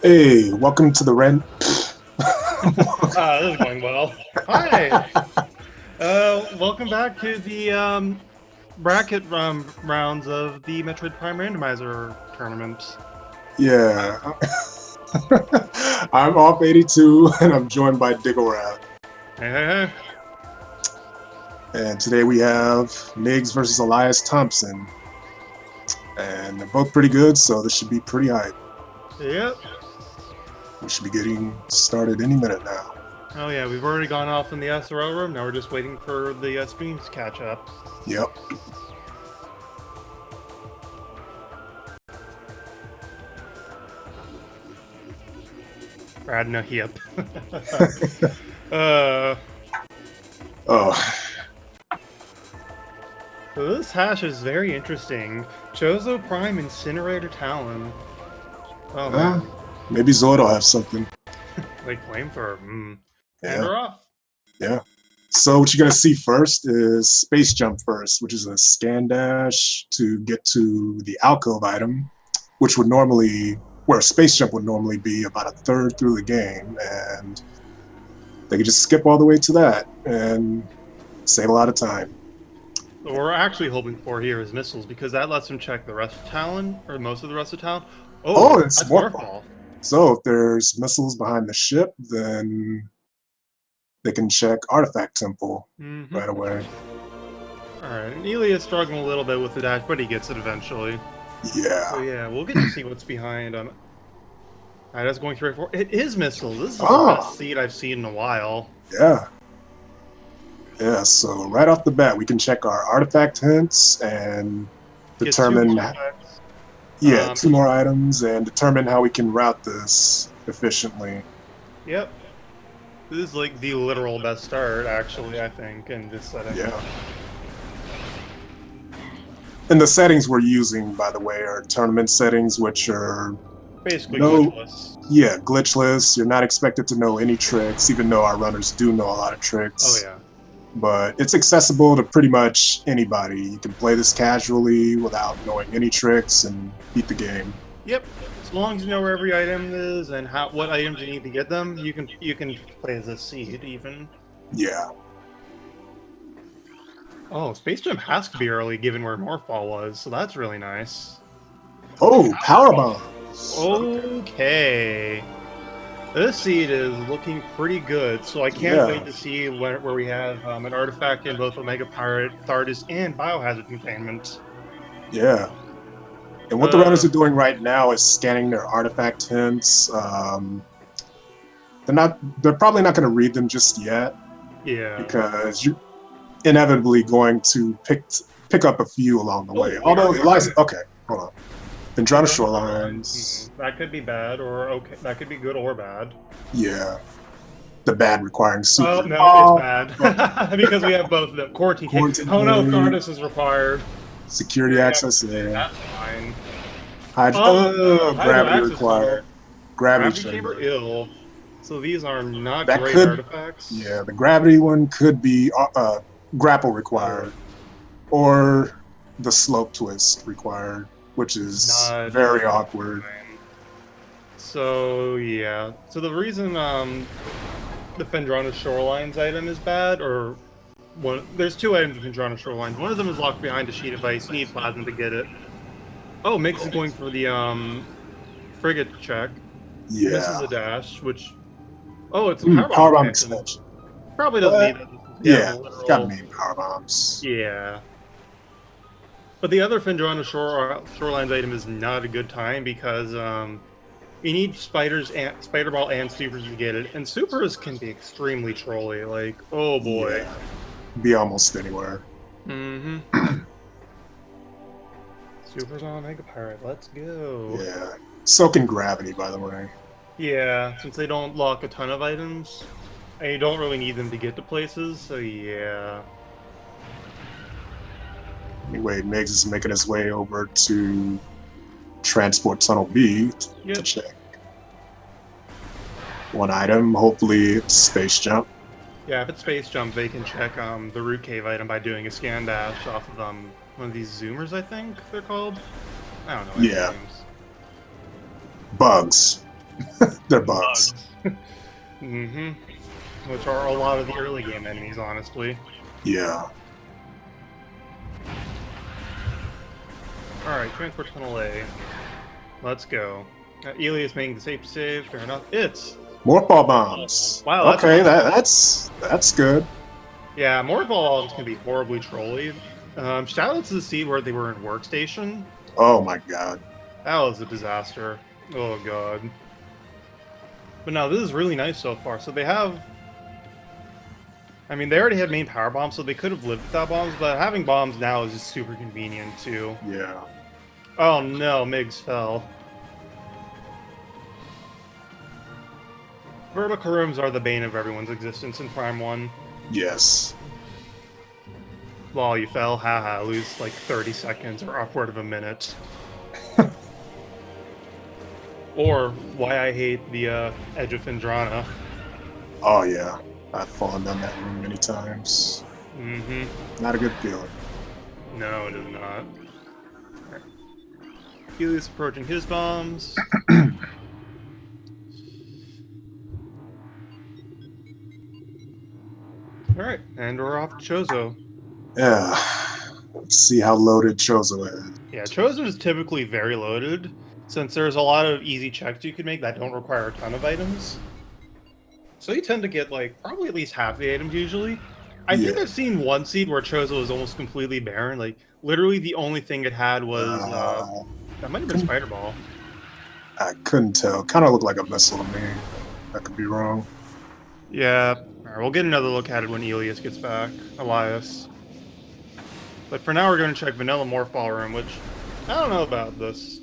Hey, welcome to the Ren. This is going well. Hi. Welcome back to the bracket rounds of the Metroid Prime Randomizer tournament. Yeah. I'm off 82 and I'm joined by Digglerath. Hey, hey, And today we have Migs versus Elias Thompson. And they're both pretty good, so this should be pretty hype. hey. Yep. We should be getting started any minute now. Oh yeah, we've already gone off in the SRO room. Now we're just waiting for the streams to catch up. Yep. Brad, no, yep. uh, Oh, so this hash is very interesting. Chozo Prime Incinerator Talon. Oh man. maybe Zord will have something. Like flamethrower. And Yeah. we're off. Yeah. So what you're gonna see first is space jump first, which is a scan dash to get to the alcove item, which would normally where a space jump would normally be about a third through the game, and they could just skip all the way to that and save a lot of time. What we're actually hoping for here is missiles, because that lets him check the rest of Talon, or most of the rest of Talon. Oh, Oh, it's that's Morphball. Morphball. So if there's missiles behind the ship, then they can check Artifact Temple right away. Alright, and Elias struggling a little bit with the dash, but he gets it eventually. Yeah. So yeah, we'll get to see what's behind him. Alright, that's going 3 4. It is missiles. This is the Oh, best seed I've seen in a while. yeah. Yeah, so right off the bat, we can check our artifact hints and Get 2 determine, more effects. yeah, 2 more items and determine how we can route this efficiently. Yep. This is like the literal best start, actually, I think, in this setting. Yeah. And the settings we're using, by the way, are tournament settings, which are Basically glitchless. Yeah, glitchless. You're not expected to know any tricks, even though our runners do know a lot of tricks. Oh yeah. But it's accessible to pretty much anybody. You can play this casually without knowing any tricks and beat the game. Yep. As long as you know where every item is and what items you need to get them, you can play as a seed even. Yeah. Oh, Space Jam has to be early given where Morphball was, so that's really nice. Oh, power bombs. Okay. This seed is looking pretty good, so I can't wait to see where we have an artifact in both Omega Pirate, Thardis, and Biohazard Containment. Yeah. And what the runners are doing right now is scanning their artifact hints. They're probably not going to read them just yet. Yeah. Because you're inevitably going to pick up a few along the way. Although Elias, okay, hold on. Vendrana Shorelines. That could be bad, or okay. That could be good or bad. Yeah. The bad requiring super. Oh, no, it's bad. Because we have both of them. Quarantine. Oh no, Thardis is required. Security access, yeah. That's fine. Gravity required. Gravity chamber ill. So these are not that great artifacts. Yeah, the gravity one could be grapple required. Or the slope twist required, which is very awkward. So yeah. So the reason the Phendrana Shorelines item is bad, or there's 2 items in Phendrana Shorelines. One of them is locked behind a sheet of ice. You need plasma to get it. Oh, Migs is going for the frigate check. Yeah. This is a dash, which it's a powerbomb extension. Probably doesn't need it. Yeah, it's gotta be power bombs. Yeah. But the other Phendrana Shorelines item is not a good time because you need spiders and spider ball and supers to get it, and supers can be extremely trolly. Like, oh boy, yeah. Be almost anywhere. Supers on Mega Pirate, let's go. Yeah, so can gravity, by the way. Yeah, since they don't lock a ton of items, and you don't really need them to get to places. So yeah. Anyway, Migs is making his way over to Transport Tunnel B to check. One item, hopefully it's Space Jump. Yeah, if it's Space Jump, they can check the Root Cave item by doing a scan dash off of one of these Zoomers, I think they're called. I don't know. Yeah. Bugs. They're bugs. Mm-hmm. Which are a lot of the early game enemies, honestly. Yeah. Alright, transport tunnel A. Let's go. Elias making the safety save, fair enough. It's Morph ball bombs. wow, that's Okay, one. that's good. Yeah, more bombs can be horribly trolly. Shout out to the scene where they were in workstation. Oh my god. That was a disaster. Oh god. But no, this is really nice so far. So they have, I mean, they already had main power bombs, so they could have lived without bombs, but having bombs now is just super convenient too. Yeah. Oh no, Migs fell. Vertical rooms are the bane of everyone's existence in Prime 1. Yes. Lol, you fell, haha, lose like 30 seconds or upward of a minute. Or why I hate the Edge of Findrana. Oh yeah. I've fallen down that room many times. Mm-hmm. Not a good feeling. No, it is not. Elias approaching his bombs. Alright, and we're off to Chozo. Yeah. Let's see how loaded Chozo is. Yeah, Chozo is typically very loaded, since there's a lot of easy checks you can make that don't require a ton of items. So you tend to get, like, probably at least half the items usually. I think Yeah. I've seen one seed where Chozo was almost completely barren. Like, literally the only thing it had was, that might have been Spider Ball. I couldn't tell. Kind of looked like a missile to me. I could be wrong. Yeah, alright, we'll get another look at it when Elias gets back. Elias. But for now, we're going to check Vanilla Morph Ball Room, which I don't know about this.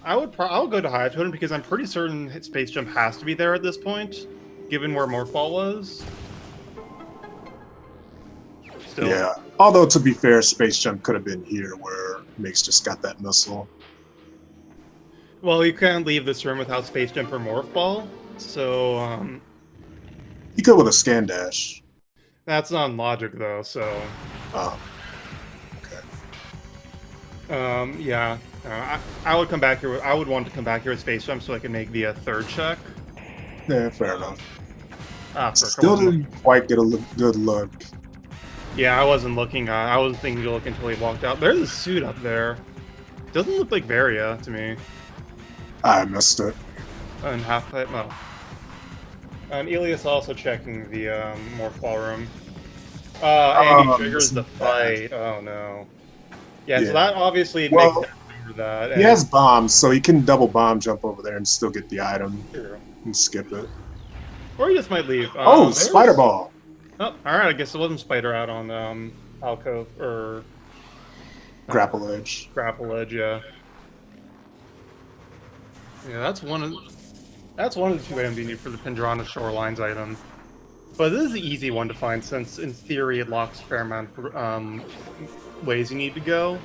I'll go to Hive Totem because I'm pretty certain Space Jump has to be there at this point, given where Morph Ball was. Still. Yeah. Although to be fair, Space Jump could have been here where Migs just got that missile. Well, you can't leave this room without Space Jump or Morph Ball, so He could with a scan dash. that's not logic though. So Okay. yeah, I would come back here. I would want to come back here with Space Jump so I can make the third check. Yeah, fair enough. Ah, Still didn't quite get a good look. Yeah, I wasn't looking. I wasn't thinking to look until he walked out. There's a suit up there. Doesn't look like Varia to me. I missed it. And half pipe. Oh. And Elias also checking the Morph Ball room. And he triggers the fight. Oh no. Yeah, so that obviously makes sense for that. He has bombs, so he can double bomb jump over there and still get the item. True. And skip it. Or he just might leave. Oh, Spider Ball! Oh, alright, I guess it wasn't Spider out on Alcove, or... Grapple Edge. Grapple Edge, yeah. Yeah, that's one of the two items you need for the Pendrana Shorelines item. But this is the easy one to find, since in theory it locks a fair amount of ways you need to go.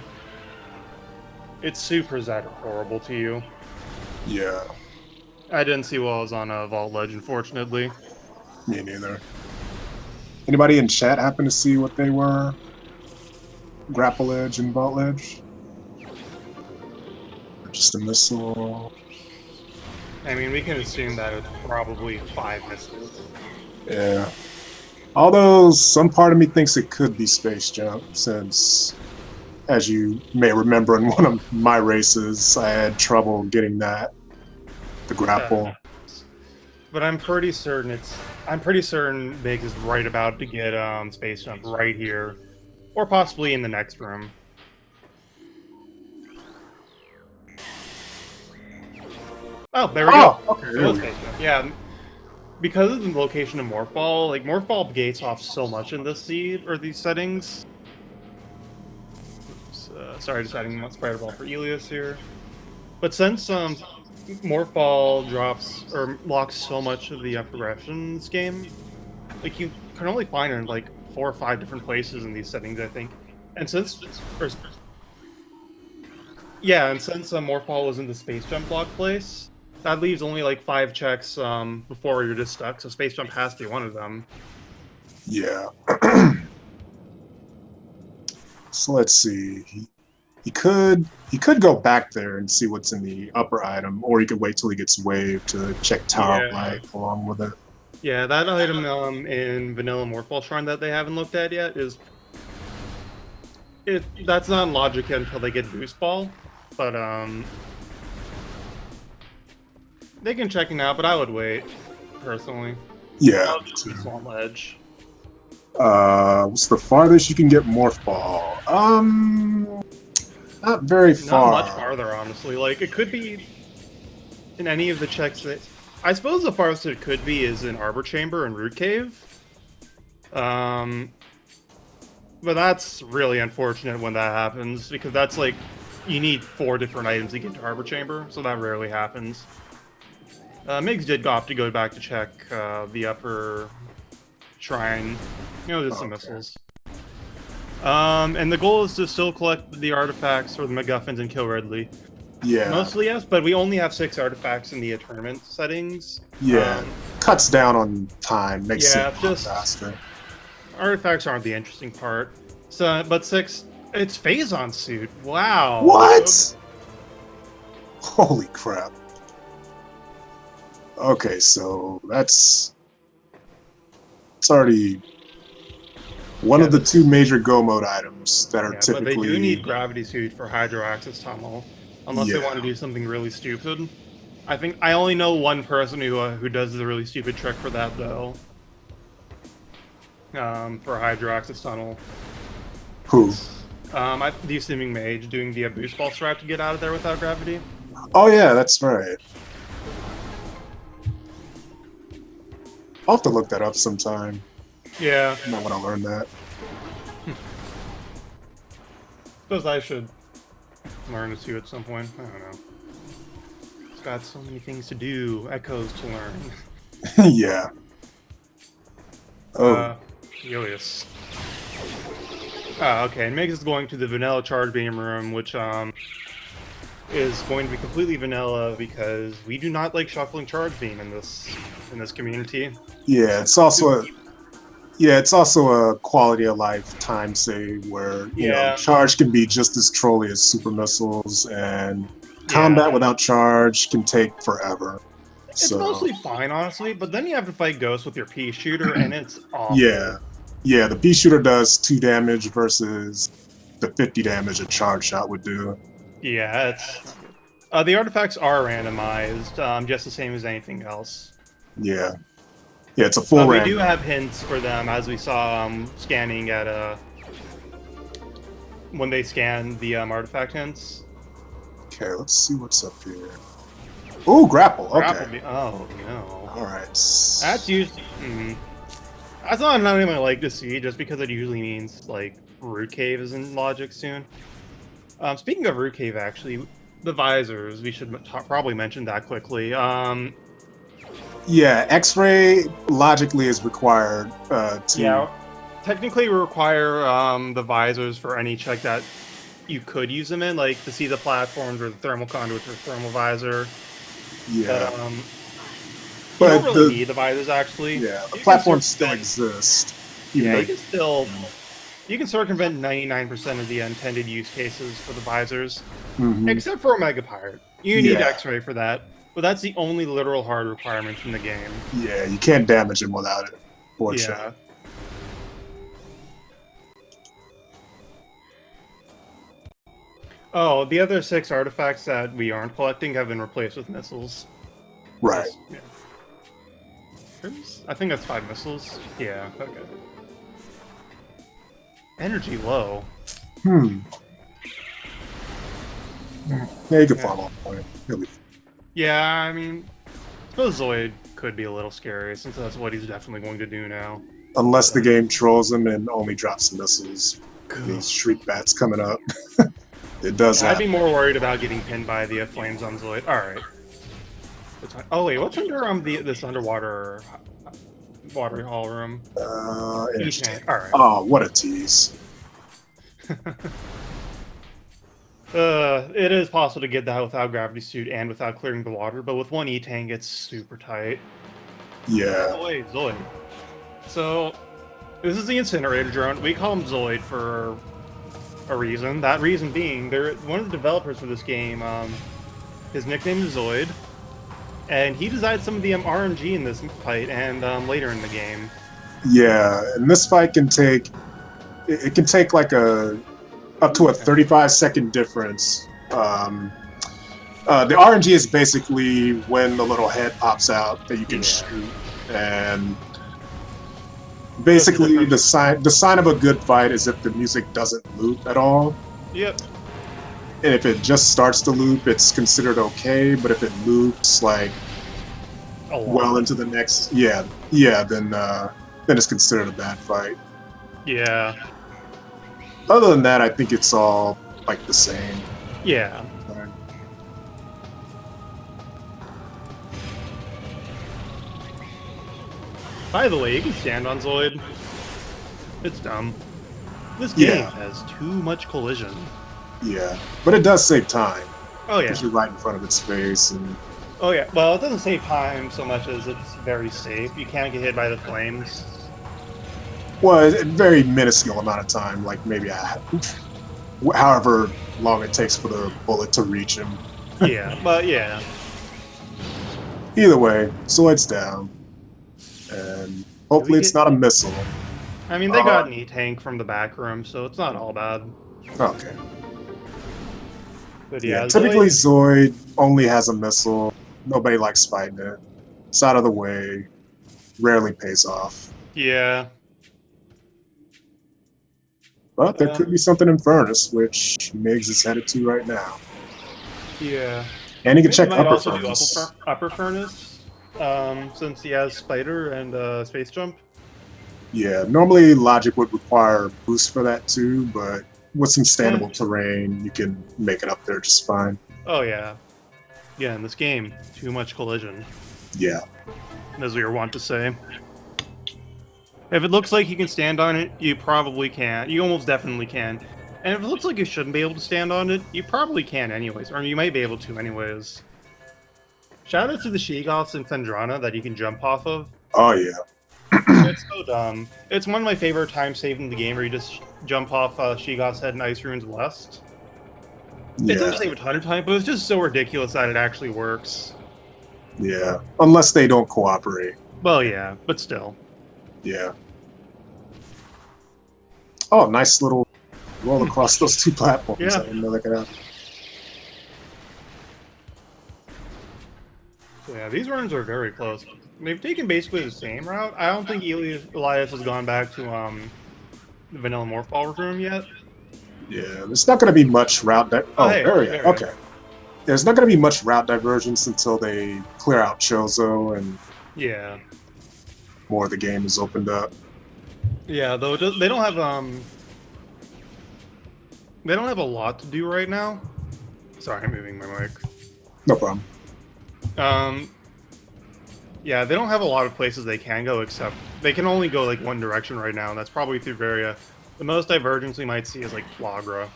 It's super that horrible to you. Yeah. I didn't see while I was on a Vault Ledge, unfortunately. Me neither. Anybody in chat happen to see what they were? Grapple Edge and Vault Edge? Just a missile? I mean, we can assume that it's probably 5 missiles. Yeah. Although some part of me thinks it could be Space Jump, since, as you may remember in one of my races, I had trouble getting that. The grapple. But I'm pretty certain Migs is right about to get Space Jump right here. Or possibly in the next room. Oh, there we go. Okay, there we go. Yeah, because of the location of Morph Ball, like Morph Ball gates off so much in this seed or these settings. Oops, sorry, just adding Spider Ball for Elias here. But since Morph Ball drops or locks so much of the progression in this game, like you can only find it in like 4 or 5 different places in these settings, I think. And since Morph Ball was in the Space Jump block place, that leaves only like 5 checks before you're just stuck, so Space Jump has to be one of them. Yeah. So let's see. He could go back there and see what's in the upper item, or he could wait till he gets waved to check Tower of Yeah. Light along with it. Yeah, that item in Vanilla Morphball Shrine that they haven't looked at yet is that's not in logic yet until they get Boost Ball, but they can check it out. But I would wait personally. Yeah. Swamp Ledge. What's the farthest you can get Morph Ball? Not very far. Not much farther, honestly. Like, it could be in any of the checks that... I suppose the farthest it could be is in Arbor Chamber and Root Cave. But that's really unfortunate when that happens, because that's like... You need 4 different items to get to Arbor Chamber, so that rarely happens. Migs did opt to go back to check the upper shrine. You know, just some missiles. And the goal is to still collect the artifacts or the MacGuffins and kill Ridley. Yeah. Mostly, yes, but we only have 6 artifacts in the tournament settings. Yeah. Cuts down on time, makes it just faster. Artifacts aren't the interesting part. So, but 6, it's Phazon suit. Wow. What? Holy crap. Okay, so it's already one of the 2 major Go mode items that are typically... But they do need Gravity Suit for Hydro Access Tunnel, unless they want to do something really stupid. I think I only know one person who does the really stupid trick for that, though. For Hydro Access Tunnel. Who? The Assuming Mage doing the Boost Ball strat to get out of there without gravity. Oh yeah, that's right. I'll have to look that up sometime. Yeah. I might want to learn that. Suppose I should learn it too at some point. I don't know. It's got so many things to do, echoes to learn. Yeah. Oh. Elias. Okay, and Megs is going to the vanilla charge beam room, which is going to be completely vanilla because we do not like shuffling charge beam in this community. Yeah, it's also a quality of life time save where you know charge can be just as trolly as super missiles, and combat without charge can take forever. It's mostly fine, honestly, but then you have to fight ghosts with your pea shooter, and it's awful. Yeah, the pea shooter does 2 damage versus the 50 damage a charge shot would do. Yeah, it's the artifacts are randomized, just the same as anything else. Yeah, it's a full random. We do have hints for them, as we saw scanning at when they scanned the artifact hints. Okay, let's see what's up here. Ooh, grapple. Okay. Oh no. All right. That's usually. That's not something I like to see, just because it usually means like Root Cave is in logic soon. Speaking of Root Cave, actually, the visors. We should probably mention that quickly. Yeah, X-ray logically is required to... Yeah, technically we require the visors for any check that you could use them in, like to see the platforms or the thermal conduits or thermal visor. Yeah. But you don't really need the visors, actually. Yeah, the platforms still exist. Yeah, you can circumvent 99% of the intended use cases for the visors, except for Omega Pirate. You need X-ray for that. But that's the only literal hard requirement in the game. Yeah, you can't damage him without it. Yeah. Oh, the other 6 artifacts that we aren't collecting have been replaced with missiles. Right. I think that's 5 missiles. Yeah, okay. Energy low. Yeah, you can follow up. Yeah, I mean, I suppose Zoid could be a little scary, since that's what he's definitely going to do now. Unless the game trolls him and only drops missiles. These Shriek Bats coming up. It does happen. I'd be more worried about getting pinned by the flames on Zoid. Alright. Oh wait, what's under this underwater water hall room? Alright. Oh, what a tease. It is possible to get that without gravity suit and without clearing the water, but with one E-tank, it's super tight. Yeah. Oh wait, Zoid. So, this is the Incinerator drone. We call him Zoid for a reason. That reason being, one of the developers for this game. His nickname is Zoid, and he designed some of the RNG in this fight and later in the game. Yeah, and this fight can take it can take like up to a 35-second difference. The RNG is basically when the little head pops out that you can shoot, and basically the sign of a good fight is if the music doesn't loop at all. Yep. And if it just starts to loop, it's considered okay. But if it loops like well into the next, then it's considered a bad fight. Yeah. Other than that, I think it's all like the same. Yeah. By the way, you can stand on Zoid. It's dumb. This game has too much collision. Yeah, but it does save time. Oh yeah. Because you're right in front of its face. And... Oh yeah, well, it doesn't save time so much as it's very safe. You can't get hit by the flames. Well, a very minuscule amount of time, like maybe however long it takes for the bullet to reach him. Yeah, but yeah. Either way, Zoid's down. And hopefully it's not a missile. I mean, they got an E-tank from the back room, so it's not all bad. Okay. But yeah, typically Zoid only has a missile. Nobody likes fighting it. It's out of the way. Rarely pays off. Yeah. But there could be something in Furnace, which Migs is headed to right now. Yeah. And he can check Upper also Furnace. Do upper Furnace, since he has Spider and Space Jump. Yeah, normally Logic would require boost for that too, but with some standable terrain, you can make it up there just fine. Oh yeah. Yeah, in this game, too much collision. Yeah. As we were wont to say. If it looks like you can stand on it, you probably can. You almost definitely can. And if it looks like you shouldn't be able to stand on it, you probably can anyways. Or you might be able to anyways. Shout out to the She-Goths in Phendrana that you can jump off of. Oh yeah. It's so dumb. It's one of my favorite time saved in the game where you just jump off She-Goth's head in Ice Runes West. Yeah. It doesn't save a ton of time, but it's just so ridiculous that it actually works. Yeah. Unless they don't cooperate. Well, yeah, but still. Yeah. Oh, nice little roll across those two platforms. Yeah. I didn't know that could happen. So yeah, these runs are very close. They've taken basically the same route. I don't think Elias has gone back to the Vanilla Morph Ball room yet. Yeah, there's not going to be much route... there we go. Okay. There's not going to be much route divergence until they clear out Chozo and more of the game is opened up. Yeah, though they don't have a lot to do right now. Sorry, I'm moving my mic. No problem. Yeah, they don't have a lot of places they can go, except they can only go like one direction right now, and that's probably through Varia. The most divergence we might see is like Flagra.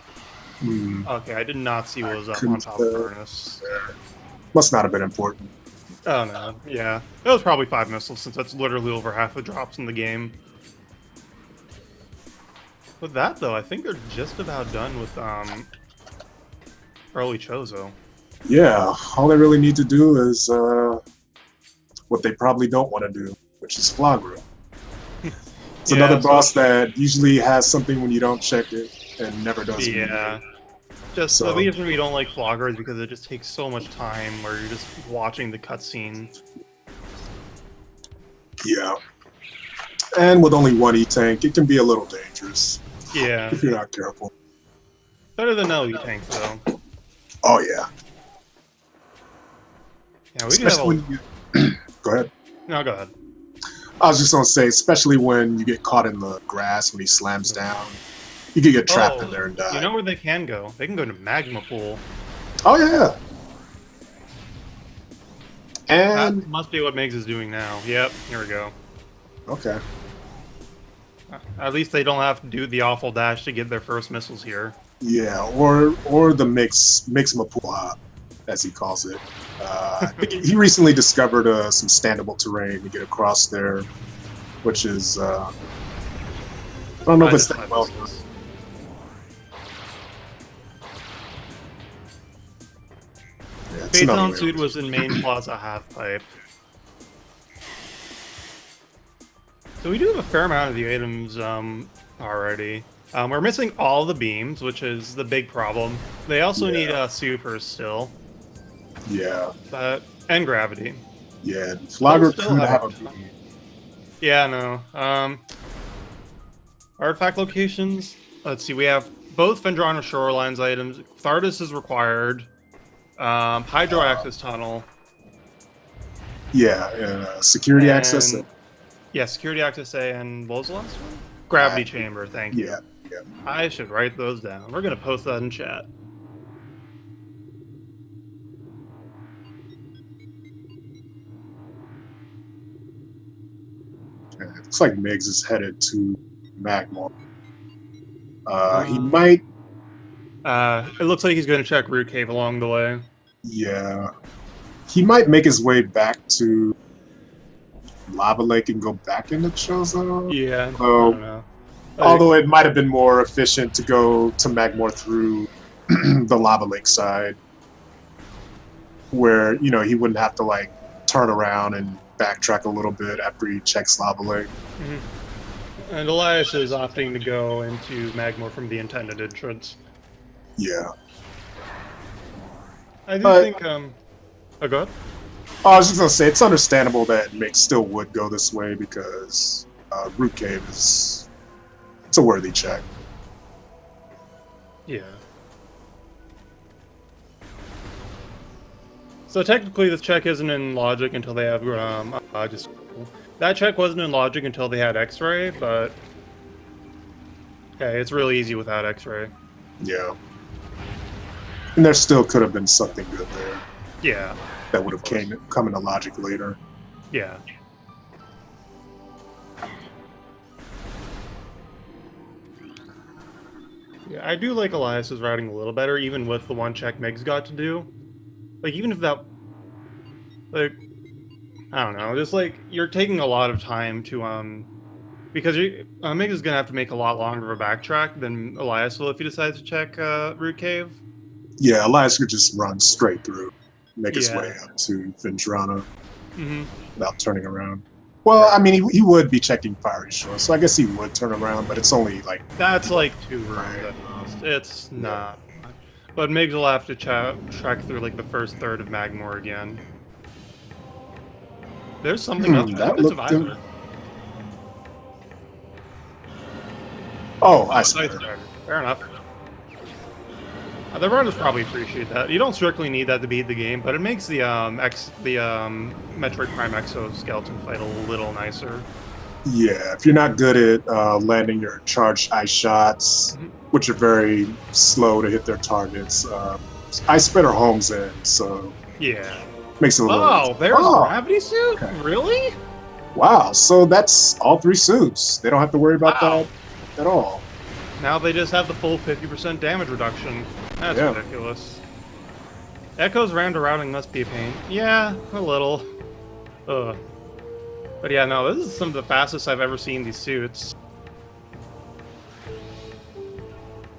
Okay, I did not see what was up on top of Furnace. Must not have been important. Oh no, yeah. It was probably 5 missiles, since that's literally over half the drops in the game. With that, though, I think they're just about done with early Chozo. Yeah, all they really need to do is what they probably don't want to do, which is Flagra. It's another boss that usually has something when you don't check it and never does. Yeah. Just the reason we don't like Flagra is because it just takes so much time where you're just watching the cutscene. Yeah. And with only one E-tank, it can be a little dangerous. Yeah. If you're not careful. Better than no E-tank, though. Oh, yeah. Yeah, we do have Go ahead. No, go ahead. I was just going to say, especially when you get caught in the grass when he slams down, you can get trapped in there and die. You know where they can go? They can go to Magma Pool. Oh, yeah. And that must be what Migs is doing now. Yep, here we go. Okay. At least they don't have to do the awful dash to get their first missiles here. Yeah, or the Mixma Pool hop, as he calls it. I think he recently discovered some standable terrain to get across there, which is I don't know if it's that well. another Phaeton way. suit was in main plaza half pipe. So we do have a fair amount of the items already. We're missing all the beams, which is the big problem. They also need supers still. Yeah. And gravity. Yeah. Flogger Still could have have a a ton. beam. Yeah, no. Artifact locations. Let's see. We have both Fendrana Shorelines items. Thardus is required. Hydro access tunnel. Yeah, and security access. And yeah, security access A, and what was the last one? Gravity chamber. Thank you. Yeah, yeah. I should write those down. We're gonna post that in chat. It looks like Migs is headed to Magmore. He Um, might. It looks like he's gonna check Root Cave along the way. Yeah. He might make his way back to Lava Lake and go back into Chozo. Yeah, I So, don't know. although it might have been more efficient to go to Magmore through the Lava Lake side, where he wouldn't have to like turn around and backtrack a little bit after he checks Lava Lake. Mm-hmm. And Elias is opting to go into Magmore from the intended entrance. Yeah. I do think oh, go ahead. I was just gonna say it's understandable that Mick still would go this way because Root Cave it's a worthy check. Yeah. So technically, this check isn't in logic until they have that check wasn't in logic until they had X-ray, but okay, it's really easy without X-ray. Yeah. And there still could have been something good there. Yeah. That would have come into logic later. Yeah. Yeah, I do like Elias's routing a little better, even with the one check Megs got to do. Like, even if that, like, I don't know, just like you're taking a lot of time to because Megs is gonna have to make a lot longer of a backtrack than Elias will if he decides to check Root Cave. Yeah, Elias could just run straight through, make his Yeah. way up to Vendrana Mm-hmm. without turning around. Well, I mean, he would be checking Fiery Shore, so I guess he would turn around, but it's only like... That's like 2 rooms at most. It's not. But Migs will have to track through like the first third of Magmore again. There's something else. That It's a looked visor. Oh, I see. Fair enough. The runners probably appreciate that. You don't strictly need that to beat the game, but it makes the Metroid Prime exoskeleton fight a little nicer. Yeah, if you're not good at landing your charged ice shots, which are very slow to hit their targets, Ice Spitter homes in, so yeah, makes it a little. Oh, there's gravity suit. Okay. Really? Wow. So that's all 3 suits. They don't have to worry about that at all. Now they just have the full 50% damage reduction. That's ridiculous. Echo's random routing must be a pain. Yeah, a little. Ugh. But yeah, no, this is some of the fastest I've ever seen these suits.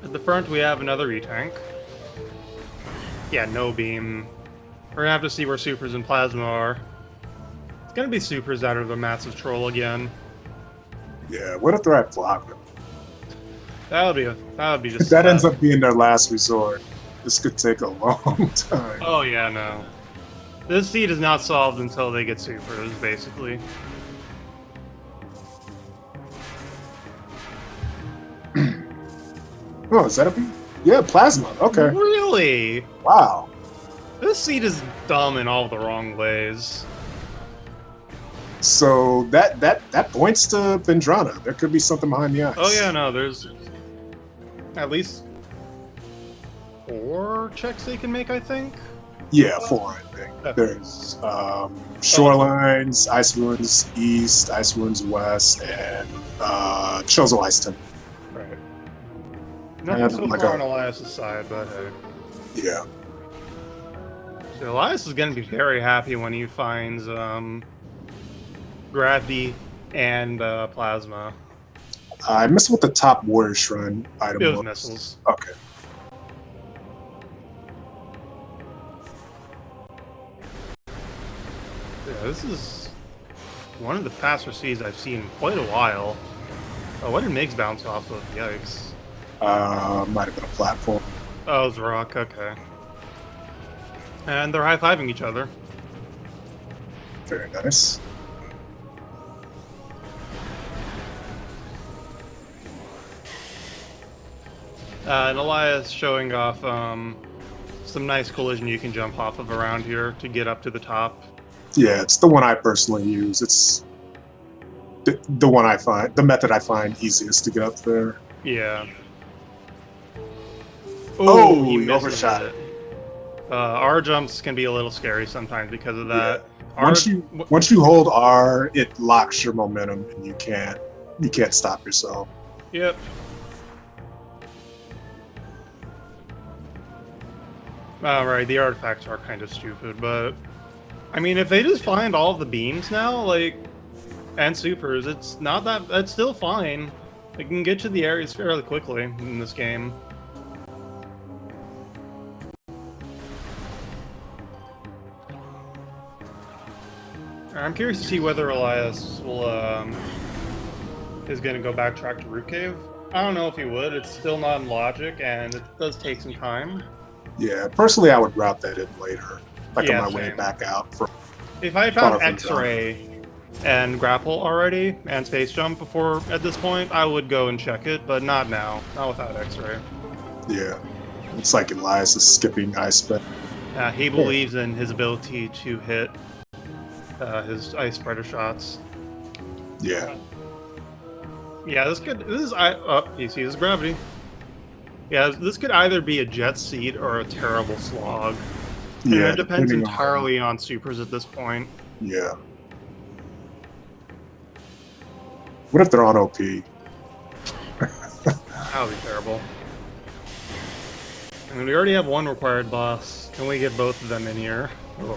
At the front, we have another E-Tank. Yeah, no beam. We're gonna have to see where supers and plasma are. It's gonna be supers that are the massive troll again. Yeah, what if they're at Flogger? That would be just. That ends up being their last resort. This could take a long time. Oh yeah, no. This seed is not solved until they get supers, basically. Oh, is that a beam? Yeah, plasma. Okay. Really? Wow. This seed is dumb in all the wrong ways. So that points to Vendrana. There could be something behind the ice. Oh yeah, no, there's at least 4 checks they can make, I think. Yeah, 4, I think. Okay. There's Shorelines, Ice Ruins East, Ice Ruins West, and Chozo Ice Temple. Right. Nothing so far on Elias' side, but yeah. So Elias is going to be very happy when he finds gravity and plasma. I missed what the top Warrior Shrine item was. It was missiles. Okay. this is one of the faster seas I've seen in quite a while. Oh, what did Migs bounce off of? Yikes. Might have been a platform. Oh, it was rock, okay. And they're high-fiving each other. Very nice. And Elias showing off some nice collision you can jump off of around here to get up to the top. Yeah, it's the one I personally use. It's the one I find, the method I find easiest to get up there. Yeah. Oh, he he overshot it. R jumps can be a little scary sometimes because of that. Yeah. Once you hold R, it locks your momentum, and you can't stop yourself. Yep. Right, the artifacts are kind of stupid, but I mean, if they just find all of the beams now, like, and supers, it's not that, it's still fine. They can get to the areas fairly quickly in this game. I'm curious to see whether Elias will, is going to go backtrack to Root Cave. I don't know if he would. It's still not in logic, and it does take some time. Yeah, personally, I would route that in later, like Yeah, on my way same. back out. If I had found X-ray and grapple already and space jump before at this point, I would go and check it, but not now. Not without X-ray. Yeah, it's like Elias is skipping ice spec. He believes in his ability to hit his ice spreader shots. Yeah. Yeah, this is you see this gravity. Yeah, this could either be a jet seat or a terrible slog. Yeah, it depends entirely on supers at this point. Yeah. What if they're on OP? That would be terrible. I mean, we already have one required boss. Can we get both of them in here? Oh.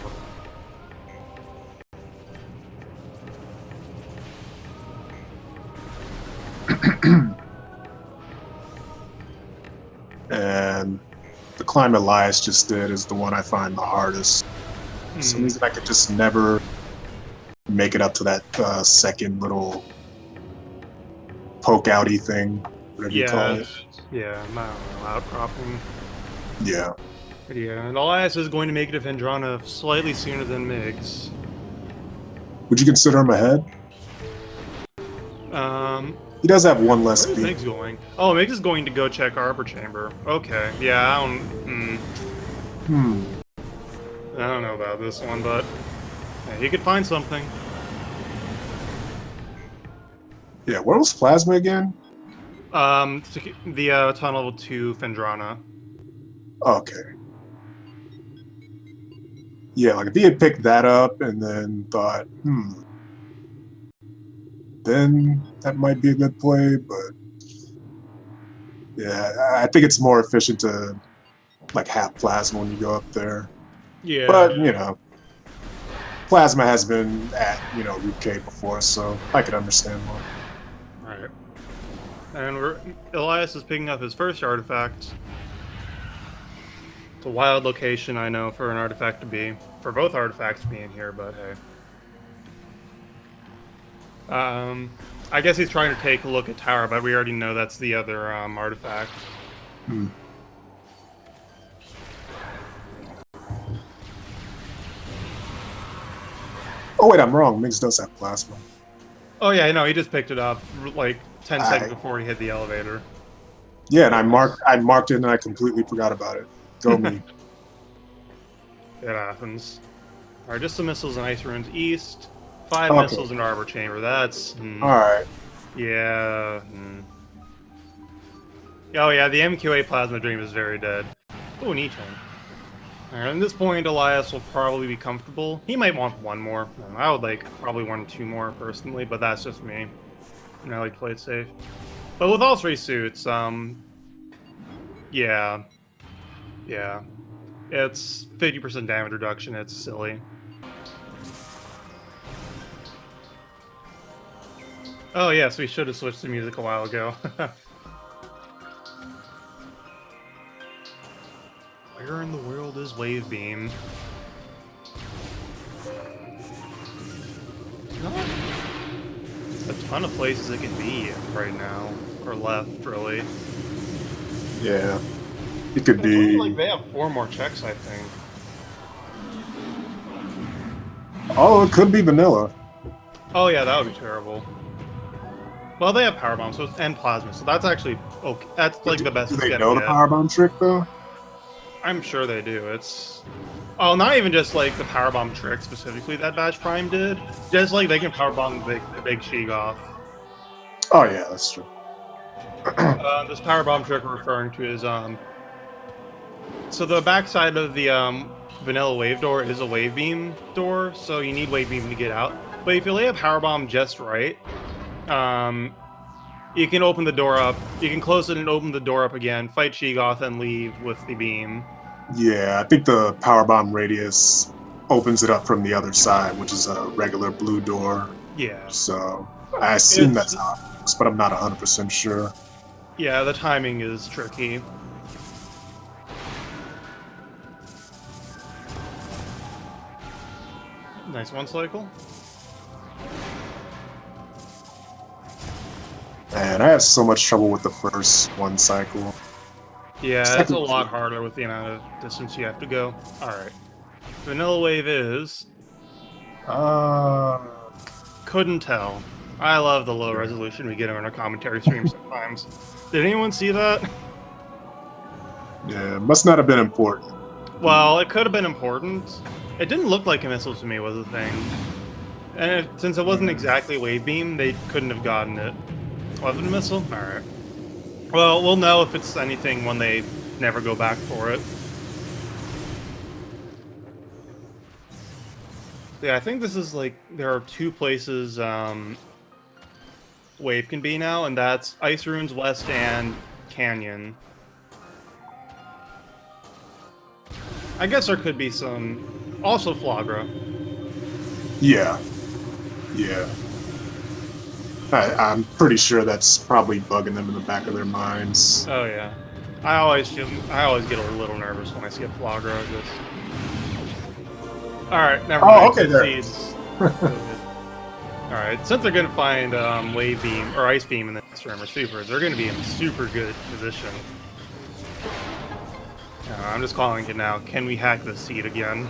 And the climb Elias just did is the one I find the hardest. For some reason, I could just never make it up to that second little poke-outy thing, whatever you call it. Yeah, outcropping. Yeah. Yeah, and Elias is going to make it to Vendrana slightly sooner than Migs. Would you consider him ahead? He does have one less speed. Where's Migs going? Oh, Migs is going to go check Arbor Chamber. Okay, yeah, I don't know about this one, but yeah, he could find something. Yeah, where was Plasma again? The tunnel to Vendrana. Okay. Yeah, like if he had picked that up and then thought, then that might be a good play, but yeah, I think it's more efficient to like have Plasma when you go up there. Yeah. But, you know, Plasma has been at, Root Cave before, so I could understand more. Right. And Elias is picking up his first artifact. It's a wild location, I know, for an artifact to be. For both artifacts to be in here, but hey. I guess he's trying to take a look at Tower, but we already know that's the other artifact. Oh wait, I'm wrong. Migs does have Plasma. Oh yeah, no, he just picked it up like 10 seconds before he hit the elevator. Yeah, and I marked it and I completely forgot about it. Go me. It happens. Alright, just some missiles and ice runes east. 5 missiles in Arbor Chamber. That's alright. Yeah. Oh yeah, the MQA Plasma Dream is very dead. Oh, neat thing. Alright, at this point, Elias will probably be comfortable. He might want one more. I would like probably 1 or 2 more personally, but that's just me. And I like to play it safe. But with all 3 suits, yeah. Yeah. It's 50% damage reduction, it's silly. Oh yes, we should have switched the music a while ago. Where in the world is Wave Beam? not a ton of places it can be right now, or left, really. Yeah. It could It's only like be. they have 4 more checks, I think. Oh, it could be vanilla. Oh yeah, that would be terrible. Well, they have power bombs and plasma, so that's actually okay. That's But like the best do it's they gonna know the get. powerbomb trick though? I'm sure they do. It's not even just like the power bomb trick specifically that Badge Prime did. Just like they can power bomb the big Sheeg off. Oh yeah, that's true. This power bomb trick we're referring to is so the backside of the vanilla wave door is a wave beam door, so you need wave beam to get out. But if you lay a power bomb just right, you can open the door up. You can close it and open the door up again, fight Sheegoth, and leave with the beam. Yeah, I think the powerbomb radius opens it up from the other side, which is a regular blue door. Yeah. So I assume that's how it works, but I'm not 100% sure. Yeah, the timing is tricky. Nice one cycle. And I have so much trouble with the first one cycle. Yeah, it's a lot harder with the amount of distance you have to go. Alright. Vanilla Wave is... Couldn't tell. I love the low resolution we get on our commentary stream sometimes. Did anyone see that? Yeah, must not have been important. Well, it could have been important. It didn't look like a missile to me was the thing. And since it wasn't exactly wave beam, they couldn't have gotten it. Was it a missile? Alright. Well, we'll know if it's anything when they never go back for it. Yeah, I think this is like, there are 2 places wave can be now, and that's Ice Ruins West and Canyon. I guess there could be some... Also Flagra. Yeah. Yeah. I'm pretty sure that's probably bugging them in the back of their minds. Oh yeah. I always get a little nervous when I see a Flagra. Alright, never mind. Oh, okay, there. Alright, since they're gonna find Wave Beam, or Ice Beam in the next room, or Supers, they're gonna be in super good position. I'm just calling it now. Can we hack this seed again?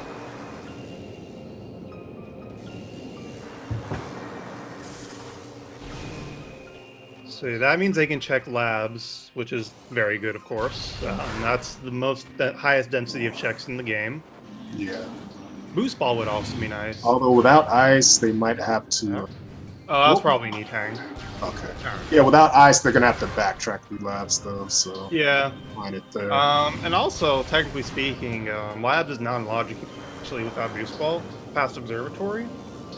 So that means they can check labs, which is very good, of course. That's the highest density of checks in the game. Yeah. Boost Ball would also be nice. Although without ice, they might have to... Oh, that's probably neat tank. Okay. Yeah, without ice, they're gonna have to backtrack through labs, though, so... Yeah. Find it there. And also, technically speaking, labs is non-logical, actually, without Boost Ball. Past Observatory.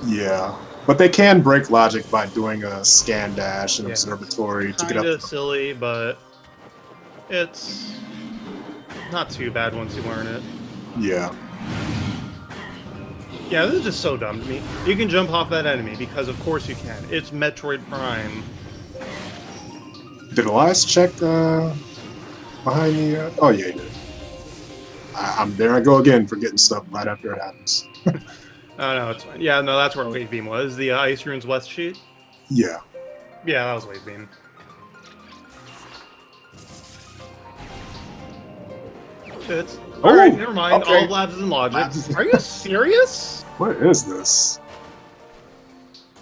Yeah. But they can break logic by doing a scan dash and observatory to get up. Kinda silly, but it's not too bad once you learn it. Yeah. Yeah, this is just so dumb to me. You can jump off that enemy, because of course you can. It's Metroid Prime. Did Elias check behind me? Oh, yeah, he did. There I go again, forgetting stuff right after it happens. Oh, no, it's fine. Yeah, no, that's where Wave Beam was. The Ice Ruins West sheet? Yeah. Yeah, that was Wave Beam. Shit. Alright, never mind. Okay. All labs is in logic. Are you serious? What is this?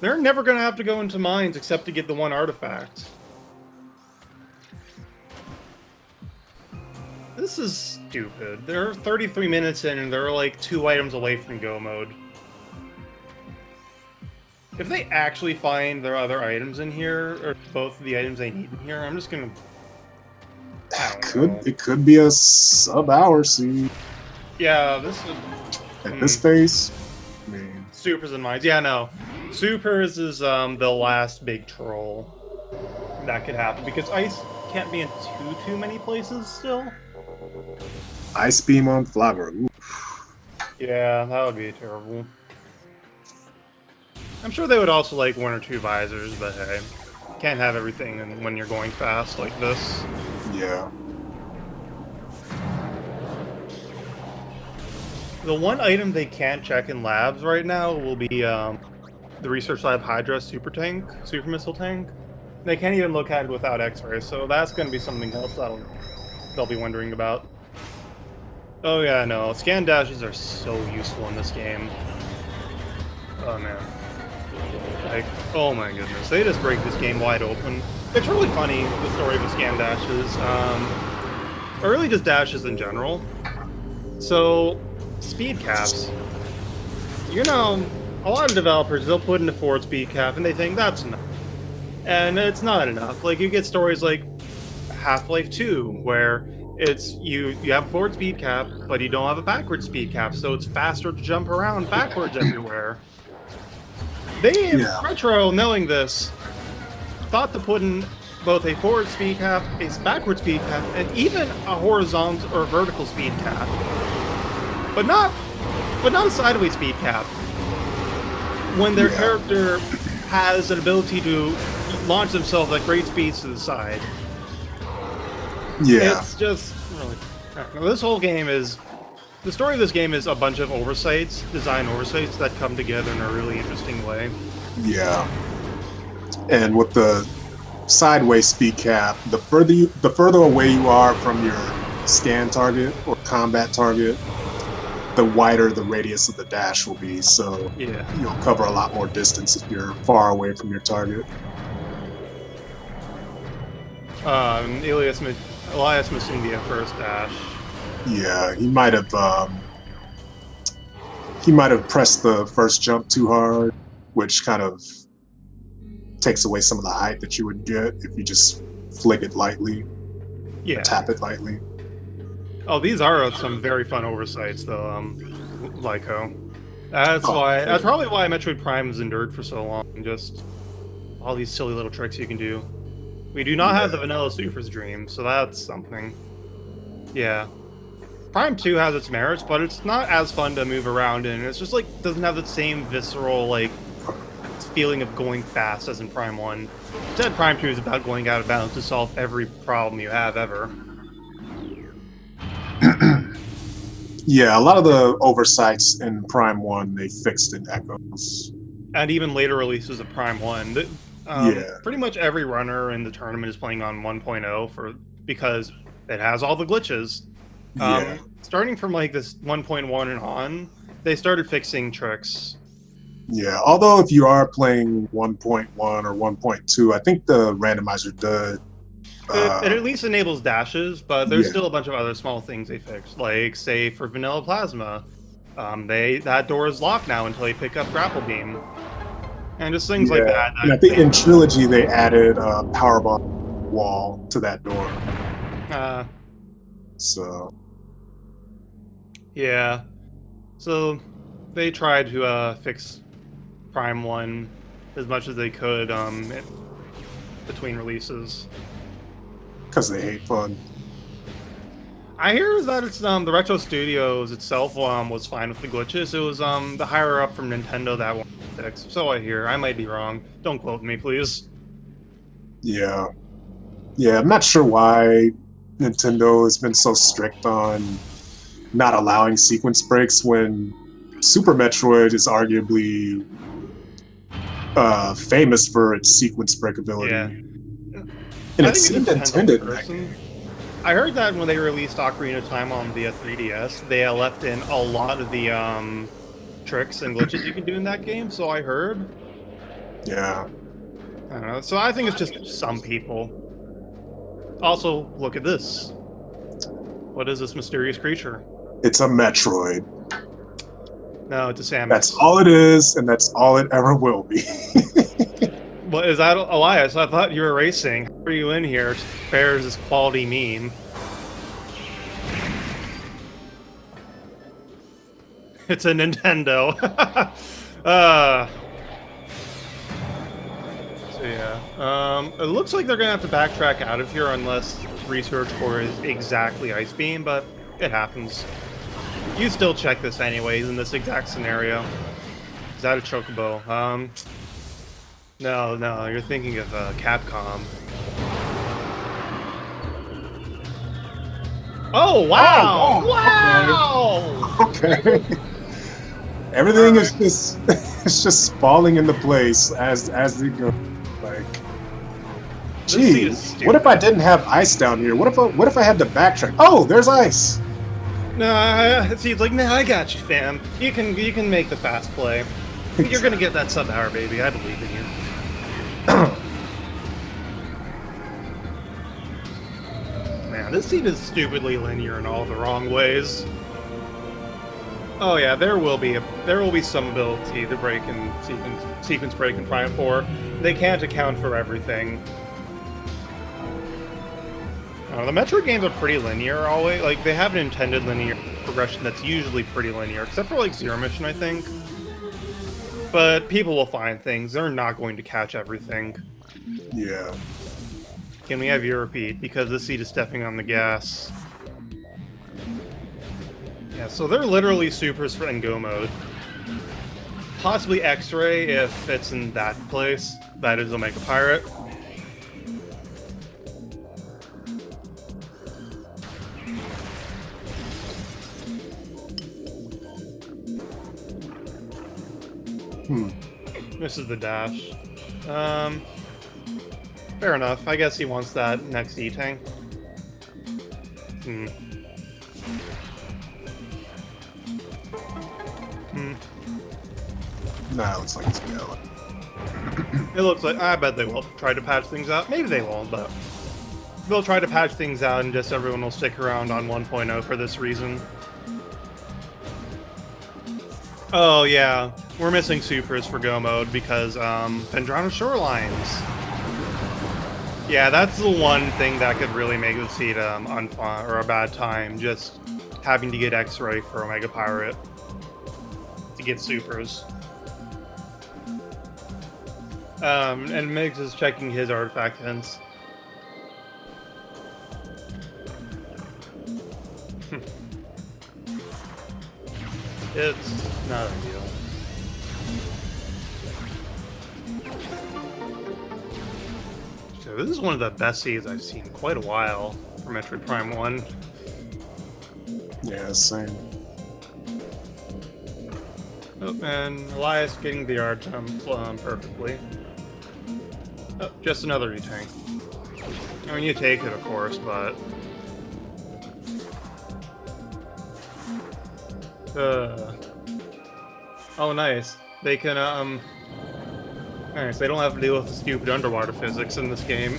They're never gonna have to go into mines except to get the one artifact. This is stupid. They're 33 minutes in and they're like 2 items away from go mode. If they actually find their other items in here, or both of the items they need in here, I'm just gonna... It could be a sub-hour seed. Yeah, this is... At this pace, I mean... Supers and mines. Yeah, no. Supers is the last big troll that could happen, because ice can't be in too many places still. Ice beam on Flagra. Ooh. Yeah, that would be terrible. I'm sure they would also like 1 or 2 visors, but hey, can't have everything when you're going fast like this. Yeah. The one item they can't check in labs right now will be the Research Lab Hydra super missile tank. They can't even look at it without X-rays, so that's going to be something else they'll be wondering about. Oh yeah, no, scan dashes are so useful in this game. Oh man. Like, oh my goodness, they just break this game wide open. It's really funny, the story of the scan dashes, or really just dashes in general. So, speed caps. You know, a lot of developers, they'll put in a forward speed cap and they think that's enough. And it's not enough. Like, you get stories like Half-Life 2, where it's you have a forward speed cap, but you don't have a backward speed cap, so it's faster to jump around backwards everywhere. Retro, knowing this, thought to put in both a forward speed cap, a backward speed cap, and even a horizontal or vertical speed cap. But not a sideways speed cap. When their character has an ability to launch themselves at great speeds to the side. Yeah. It's just really... This whole game is... The story of this game is a bunch of oversights, design oversights, that come together in a really interesting way. Yeah. And with the sideways speed cap, the further away you are from your scan target or combat target, the wider the radius of the dash will be, so you'll cover a lot more distance if you're far away from your target. Elias missing the first dash. Yeah, he might have pressed the first jump too hard, which kind of takes away some of the height that you would get if you just flick it lightly. Yeah. Tap it lightly. Oh, these are some very fun oversights, though, Lyco. That's probably why Metroid Prime has endured for so long. Just all these silly little tricks you can do. We do not have the vanilla Super's Dream, so that's something. Yeah. Prime 2 has its merits, but it's not as fun to move around in. It's just, like, doesn't have the same visceral, like, feeling of going fast as in Prime 1. Instead, Prime 2 is about going out of bounds to solve every problem you have ever. Yeah, a lot of the oversights in Prime 1, they fixed in Echoes. And even later releases of Prime 1. Pretty much every runner in the tournament is playing on 1.0 because it has all the glitches. Starting from like this 1.1 and on, they started fixing tricks. Yeah, although if you are playing 1.1 or 1.2, I think the randomizer did. It at least enables dashes, but there's still a bunch of other small things they fixed. Like, say, for Vanilla Plasma, that door is locked now until you pick up Grapple Beam. And just things like that. And I think in Trilogy they added a powerbomb wall to that door. So... Yeah. So, they tried to fix Prime 1 as much as they could between releases. Because they hate fun. I hear that it's the Retro Studios itself was fine with the glitches. It was the higher up from Nintendo that one fixed. So I hear. I might be wrong. Don't quote me, please. Yeah. Yeah, I'm not sure why Nintendo has been so strict on not allowing sequence breaks when Super Metroid is arguably famous for its sequence break ability. Yeah. And it seemed intended. I heard that when they released Ocarina of Time on the 3DS, they left in a lot of the tricks and glitches you can do in that game, so I heard. Yeah. I don't know, so I think it's just some people. Also, look at this. What is this mysterious creature? It's a Metroid. No, it's a Samus. That's all it is, and that's all it ever will be. Well, is that Elias? I thought you were racing. How are you in here? Bears this quality meme. It's a Nintendo. So yeah. It looks like they're gonna have to backtrack out of here unless Research Core is exactly Ice Beam, but it happens. You still check this anyways in this exact scenario. Is that a Chocobo? No, you're thinking of Capcom. Oh, wow! Oh, wow! Okay. Everything All is just it's just falling into place as they go. Like, This seat gee, is stupid. what if I didn't have ice down here? What if I had to backtrack? Oh, there's ice. No, see, it's like, nah, I got you, fam. You can make the fast play. You're gonna get that sub-hour, baby. I believe in you. Man, this seat is stupidly linear in all the wrong ways. Oh yeah, there will be some ability to break in sequence break in Prime 4. They can't account for everything. The Metroid games are pretty linear always. Like, they have an intended linear progression that's usually pretty linear, except for like Zero Mission, I think. But people will find things. They're not going to catch everything. Yeah. Can we have you repeat? Because this seat is stepping on the gas. Yeah, so they're literally supers for in go mode. Possibly X-ray if it's in that place. That is Omega Pirate. This is the dash. Fair enough. I guess he wants that next E-Tank. Nah, it looks like it's going. It looks like, I bet they will try to patch things out. Maybe they won't, but they'll try to patch things out and just everyone will stick around on 1.0 for this reason. Oh yeah, we're missing supers for Go mode because Vendrana Shorelines. Yeah, that's the one thing that could really make the seat unfun or a bad time. Just having to get X-ray for Omega Pirate to get supers. And Migs is checking his artifact hints. It's not ideal. So this is one of the best seeds I've seen in quite a while for Metroid Prime 1. Yeah, same. Oh, and Elias getting the art perfectly. Oh, just another E-Tank. I mean, you take it, of course, but... Oh, nice. They can, Nice, they don't have to deal with the stupid underwater physics in this game.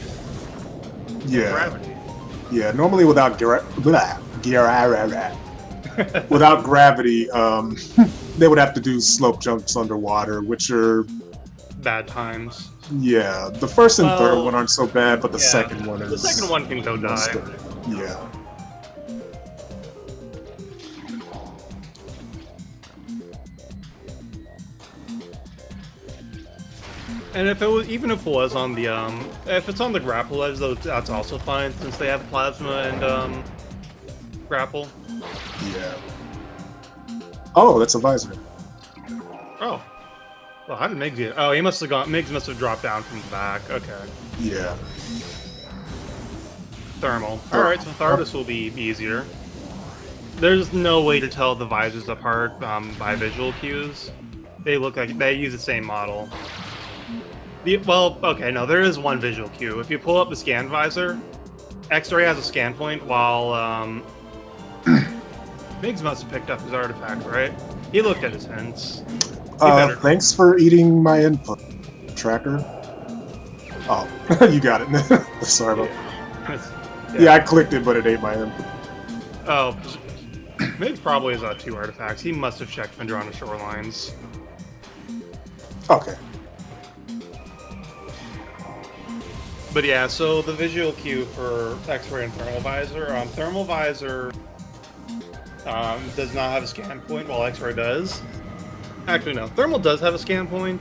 Yeah. Gravity. Yeah, normally without without gravity, they would have to do slope jumps underwater, which are... Bad times. Yeah, the first and third one aren't so bad, but the second one is... The second one can go die. Yeah. And if it was, even if it was on the, if it's on the grapple edge, though, that's also fine, since they have plasma and, grapple. Yeah. Oh, that's a visor. Oh. Well, how did Migs get? Oh, he must have gone, Migs must have dropped down from the back. Okay. Yeah. Thermal. Alright, so Thardus will be easier. There's no way to tell the visors apart, by visual cues. They look like, they use the same model. Well, okay, no, there is one visual cue. If you pull up the scan visor, X-ray has a scan point, while, Migs must have picked up his artifact, right? He looked at his hints. Thanks for eating my input, tracker. Oh, you got it. Sorry about that. Yeah, I clicked it, but it ate my input. Oh, Migs probably has 2 artifacts. He must have checked Vendrana Shorelines. Okay. But yeah, so the visual cue for X-ray and Thermal Visor. Thermal Visor does not have a scan point, while X-ray does. Actually, no. Thermal does have a scan point.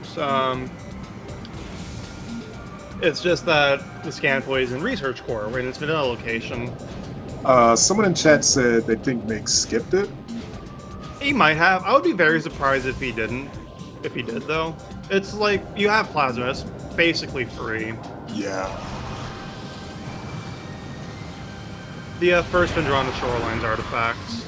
It's just that the scan point is in Research Core, in its vanilla location. Someone in chat said they think Migs skipped it. He might have. I would be very surprised if he didn't. If he did, though. It's like, you have plasma. It's basically free. Yeah. The first Vendrana Shorelines artifacts.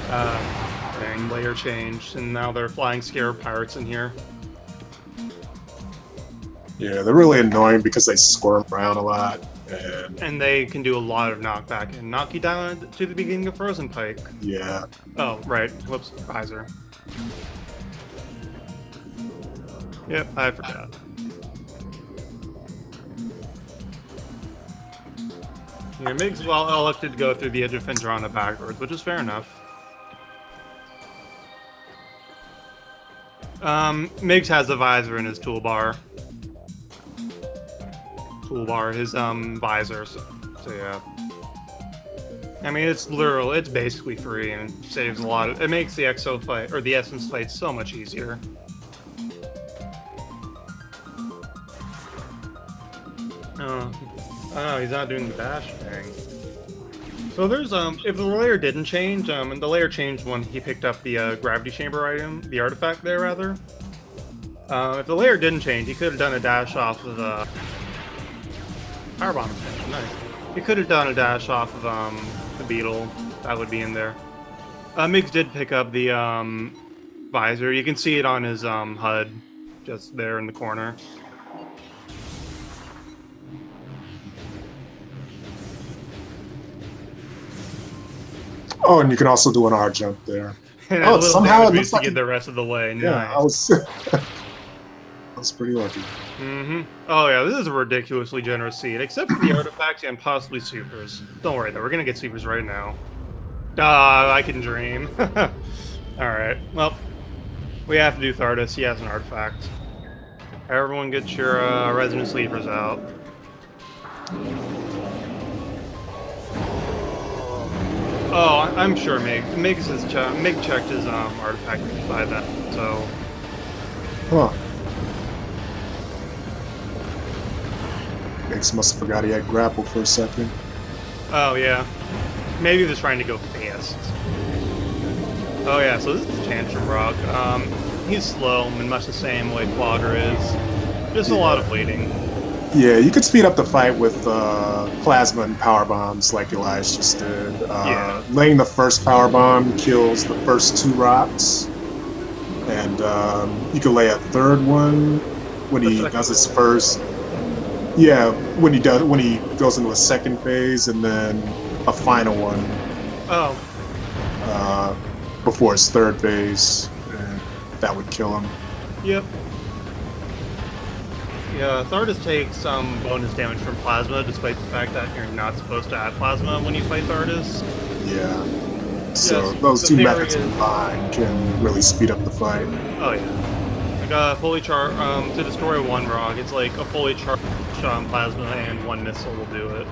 Dang, layer changed, and now they're flying scare pirates in here. Yeah, they're really annoying because they squirm around a lot. And they can do a lot of knockback and knock you down to the beginning of Frozen Pike. Yeah. Oh, right. Whoops. Visor. Yep, I forgot. Yeah, Migs elected to go through the edge of Fendrana backwards, which is fair enough. Migs has a visor in his toolbar. His visor. So yeah. I mean, it's basically free and it saves a lot. It makes the Exo fight or the Essence fight so much easier. Oh, he's not doing the dash thing. So there's if the layer didn't change, and the layer changed when he picked up the gravity chamber item, the artifact there rather. If the layer didn't change, he could have done a dash off of power bomb extension. Nice. He could have done a dash off of the beetle. That would be in there. Migs did pick up the visor. You can see it on his HUD, just there in the corner. Oh, and you can also do an R jump there. And oh, somehow it looks to like get the rest of the way. Yeah, Nice. I was pretty lucky. Oh yeah, this is a ridiculously generous seed, except for the artifacts and possibly supers. Don't worry though, we're gonna get supers right now. I can dream. Alright, well, we have to do Thardus. He has an artifact. Everyone get your resident sleepers out. Oh, I'm sure Mig checked his artifact by that, so. Huh. Migs must have forgot he had grapple for a second. Oh yeah. Maybe they're trying to go fast. Oh yeah, so this is Tantrum Rock. He's slow in much the same way Flogger is. Just a lot of waiting. Yeah, you could speed up the fight with plasma and power bombs like Elias just did. Laying the first power bomb kills the first 2 rocks, and you can lay a third one when he does his first. Yeah, when he goes into a second phase, and then a final one. Oh. Before his third phase, and that would kill him. Yep. Yeah, Thardus takes some bonus damage from plasma, despite the fact that you're not supposed to add plasma when you fight Thardus. Yeah. So those two methods combined can really speed up the fight. Oh yeah. Like fully charged to destroy 1 rock, it's like a fully charged plasma and 1 missile will do it.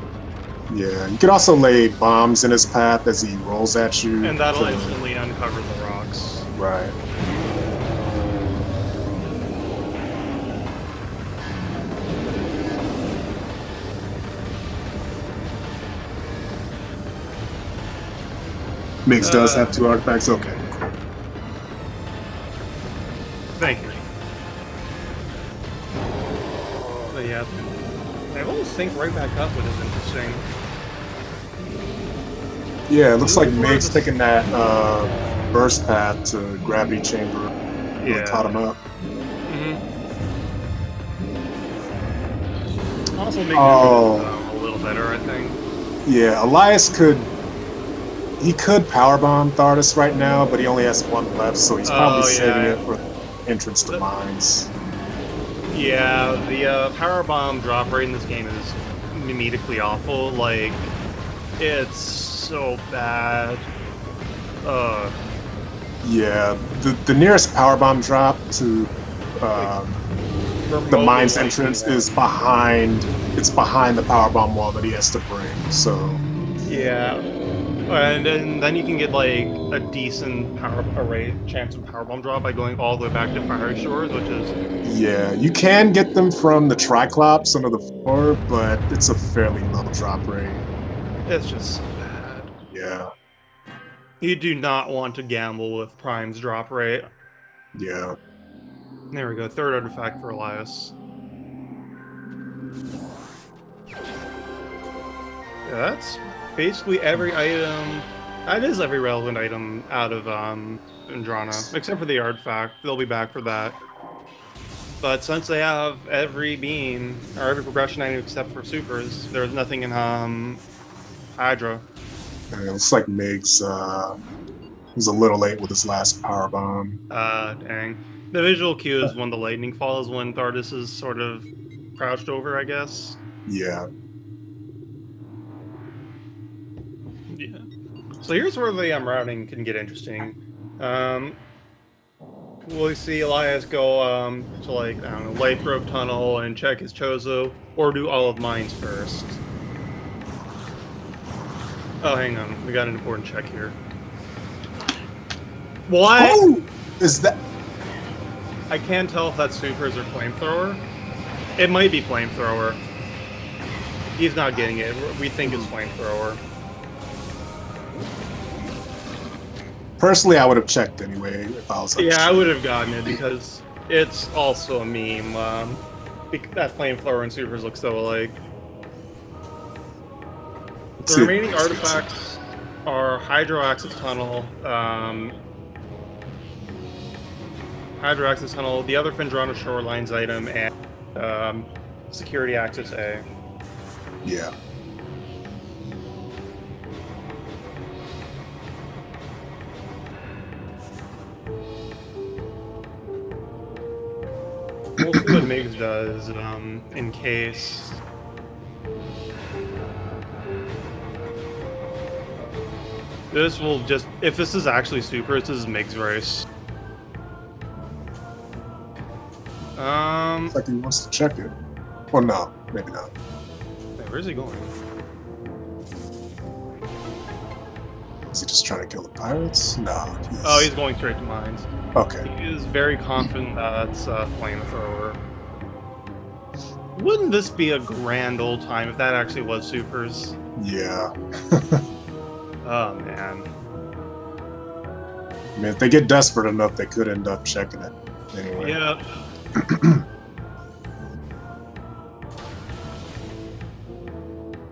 Yeah, you could also lay bombs in his path as he rolls at you. And that'll instantly uncover the rocks. Right. Migs does have 2 artifacts? Okay, cool. Thank you. But yeah, they almost sync right back up, which is interesting. Yeah, it looks like Migs taking that burst path to gravity chamber. Really caught him up. Also making it a little better, I think. Yeah, Elias could power bomb Thardus right now, but he only has 1 left, so he's probably saving it for the entrance to mines. Yeah, the power bomb drop rate in this game is memetically awful. Like, it's so bad. Yeah, the nearest power bomb drop to the mine's entrance is behind. It's behind the power bomb wall that he has to bring. So. Yeah. And then you can get like a decent chance of power bomb drop by going all the way back to Fiery Shores, which is. Yeah, you can get them from the Triclops under the floor, but it's a fairly low drop rate. It's just so bad. Yeah. You do not want to gamble with Prime's drop rate. Yeah. There we go. 3rd artifact for Elias. Yeah, that's basically every item That is every relevant item out of Vendrana, except for the artifact. They'll be back for that. But since they have every beam, or every progression item except for supers, there's nothing in Hydra. And it looks like Migs was a little late with his last power bomb. Dang. The visual cue is when the lightning falls, when Thardus is sort of crouched over, I guess. Yeah. Yeah. So here's where the routing can get interesting. We'll see Elias go to, like, I don't know, Life Grove Tunnel and check his Chozo, or do all of mines first. Oh, hang on. We got an important check here. What? Oh! Is that... I can't tell if that's supers or flamethrower. It might be flamethrower. He's not getting it. We think it's flamethrower. Personally, I would have checked anyway if I was... Yeah, I would have gotten it because it's also a meme. That flamethrower and supers look so alike. The remaining artifacts are Hydro Access Tunnel, the other Findrana Shorelines item, and Security Access A. Yeah. We'll see what Migs does in case. This will just, if this is actually super, this is Migs' race. Looks like he wants to check it. Well, no, maybe not. Wait, where's he going? Is he just trying to kill the pirates? No. Oh, he's going straight to mines. Okay. He is very confident that it's a flamethrower. Wouldn't this be a grand old time if that actually was supers? Yeah. Oh, man. I mean, if they get desperate enough, they could end up checking it. Anyway. Yeah.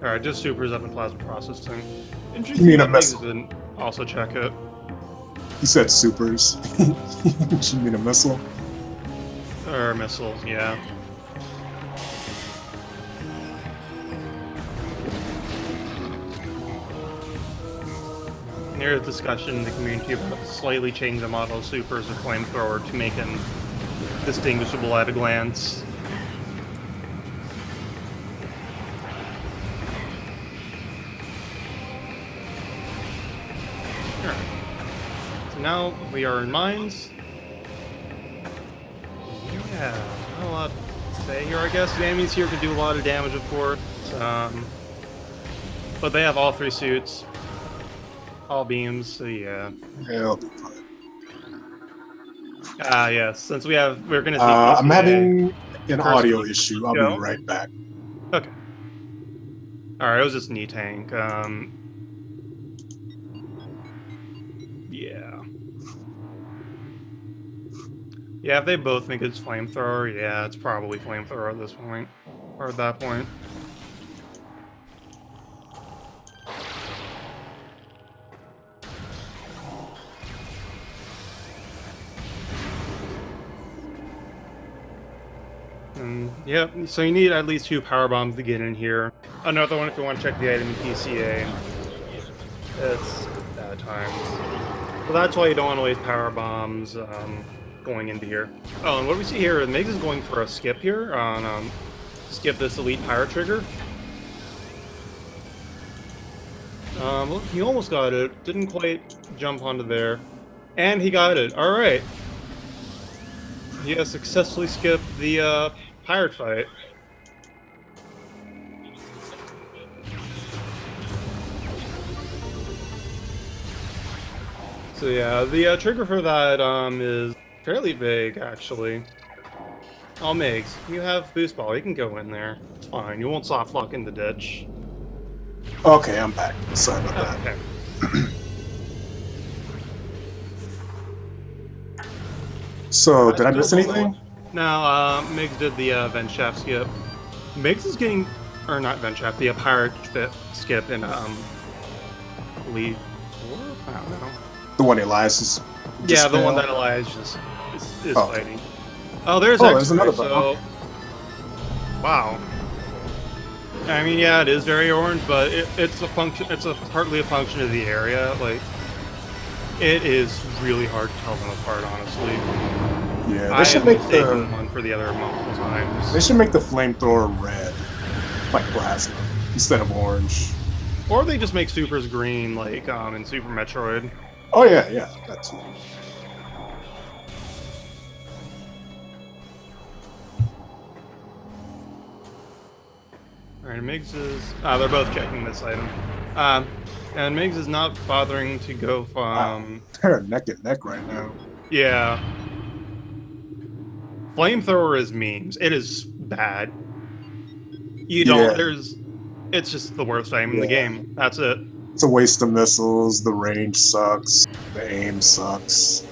Alright, just supers up in plasma processing. Interesting. You mean a that missile? Migs didn't also check it. He said supers. You mean a missile? Or missiles, yeah. There's a discussion in the community about slightly changing the model of supers or flamethrower to make him distinguishable at a glance. Alright. So now we are in mines. Yeah, not a lot to say here, I guess. The enemies here can do a lot of damage, of course. But they have all three suits. All beams, so yeah. Yeah, it'll be fine. Yes. Since we're gonna see. I'm having an First audio one. issue. I'll Go. be right back. Okay. Alright, it was just knee tank. Yeah. Yeah, if they both think it's flamethrower, yeah, it's probably flamethrower at this point. Or at that point. Yep, so you need at least 2 power bombs to get in here. Another one if you want to check the item in PCA. It's bad times. So that's why you don't want to waste power bombs going into here. Oh, and what we see here, Migs is going for a skip here on skip this elite pirate trigger. Look, he almost got it. Didn't quite jump onto there. And he got it. Alright. He has successfully skipped the pirate fight. So yeah, the trigger for that is fairly big, actually. Oh, Migs, you have boost ball. You can go in there. It's fine. You won't soft lock in the ditch. Okay, I'm back. Sorry about that. Okay. So, did I miss anything? No, Migs did the vent shaft skip. Migs is getting, or not vent shaft, the pirate skip in lead 4? I don't know. The one Elias is. Yeah, the one failed? that Elias just is Oh. fighting. Oh, there's Oh, X-ray, there's another so... Wow. I mean, yeah, it is very orange, but it's a function. It's partly a function of the area. Like, it is really hard to tell them apart, honestly. Yeah, I have mistaken one for the other multiple times. They should make the flamethrower red, like plasma, instead of orange. Or they just make supers green, like in Super Metroid. Oh yeah, yeah, that too. Alright, Migs is... they're both checking this item. And Migs is not bothering to go from... Wow. They're neck and neck right now. Yeah. Flamethrower is memes. It is bad. You don't... Yeah. There's... It's just the worst item in the game. That's it. It's a waste of missiles, the range sucks, the aim sucks.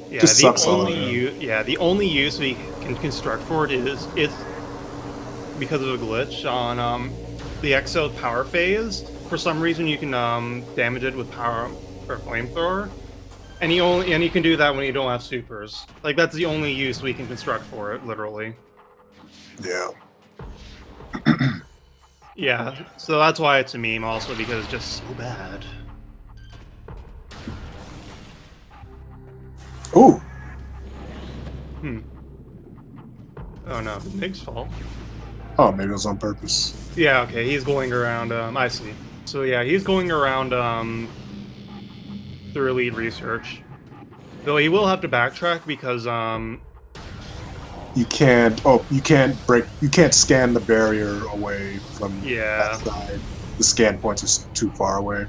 Yeah, Just the sucks only all the only use we can construct for it is because of a glitch on the Exo power phase. For some reason, you can damage it with power or flamethrower, and you can do that when you don't have supers. Like that's the only use we can construct for it, literally. Yeah. Yeah, so that's why it's a meme, also because it's just so bad. Ooh. Oh no, Mig's fault. Oh, maybe it was on purpose. Yeah, okay, he's going around, I see. So yeah, he's going around, through elite research. Though he will have to backtrack because, you can't scan the barrier away from that side. The scan points are too far away.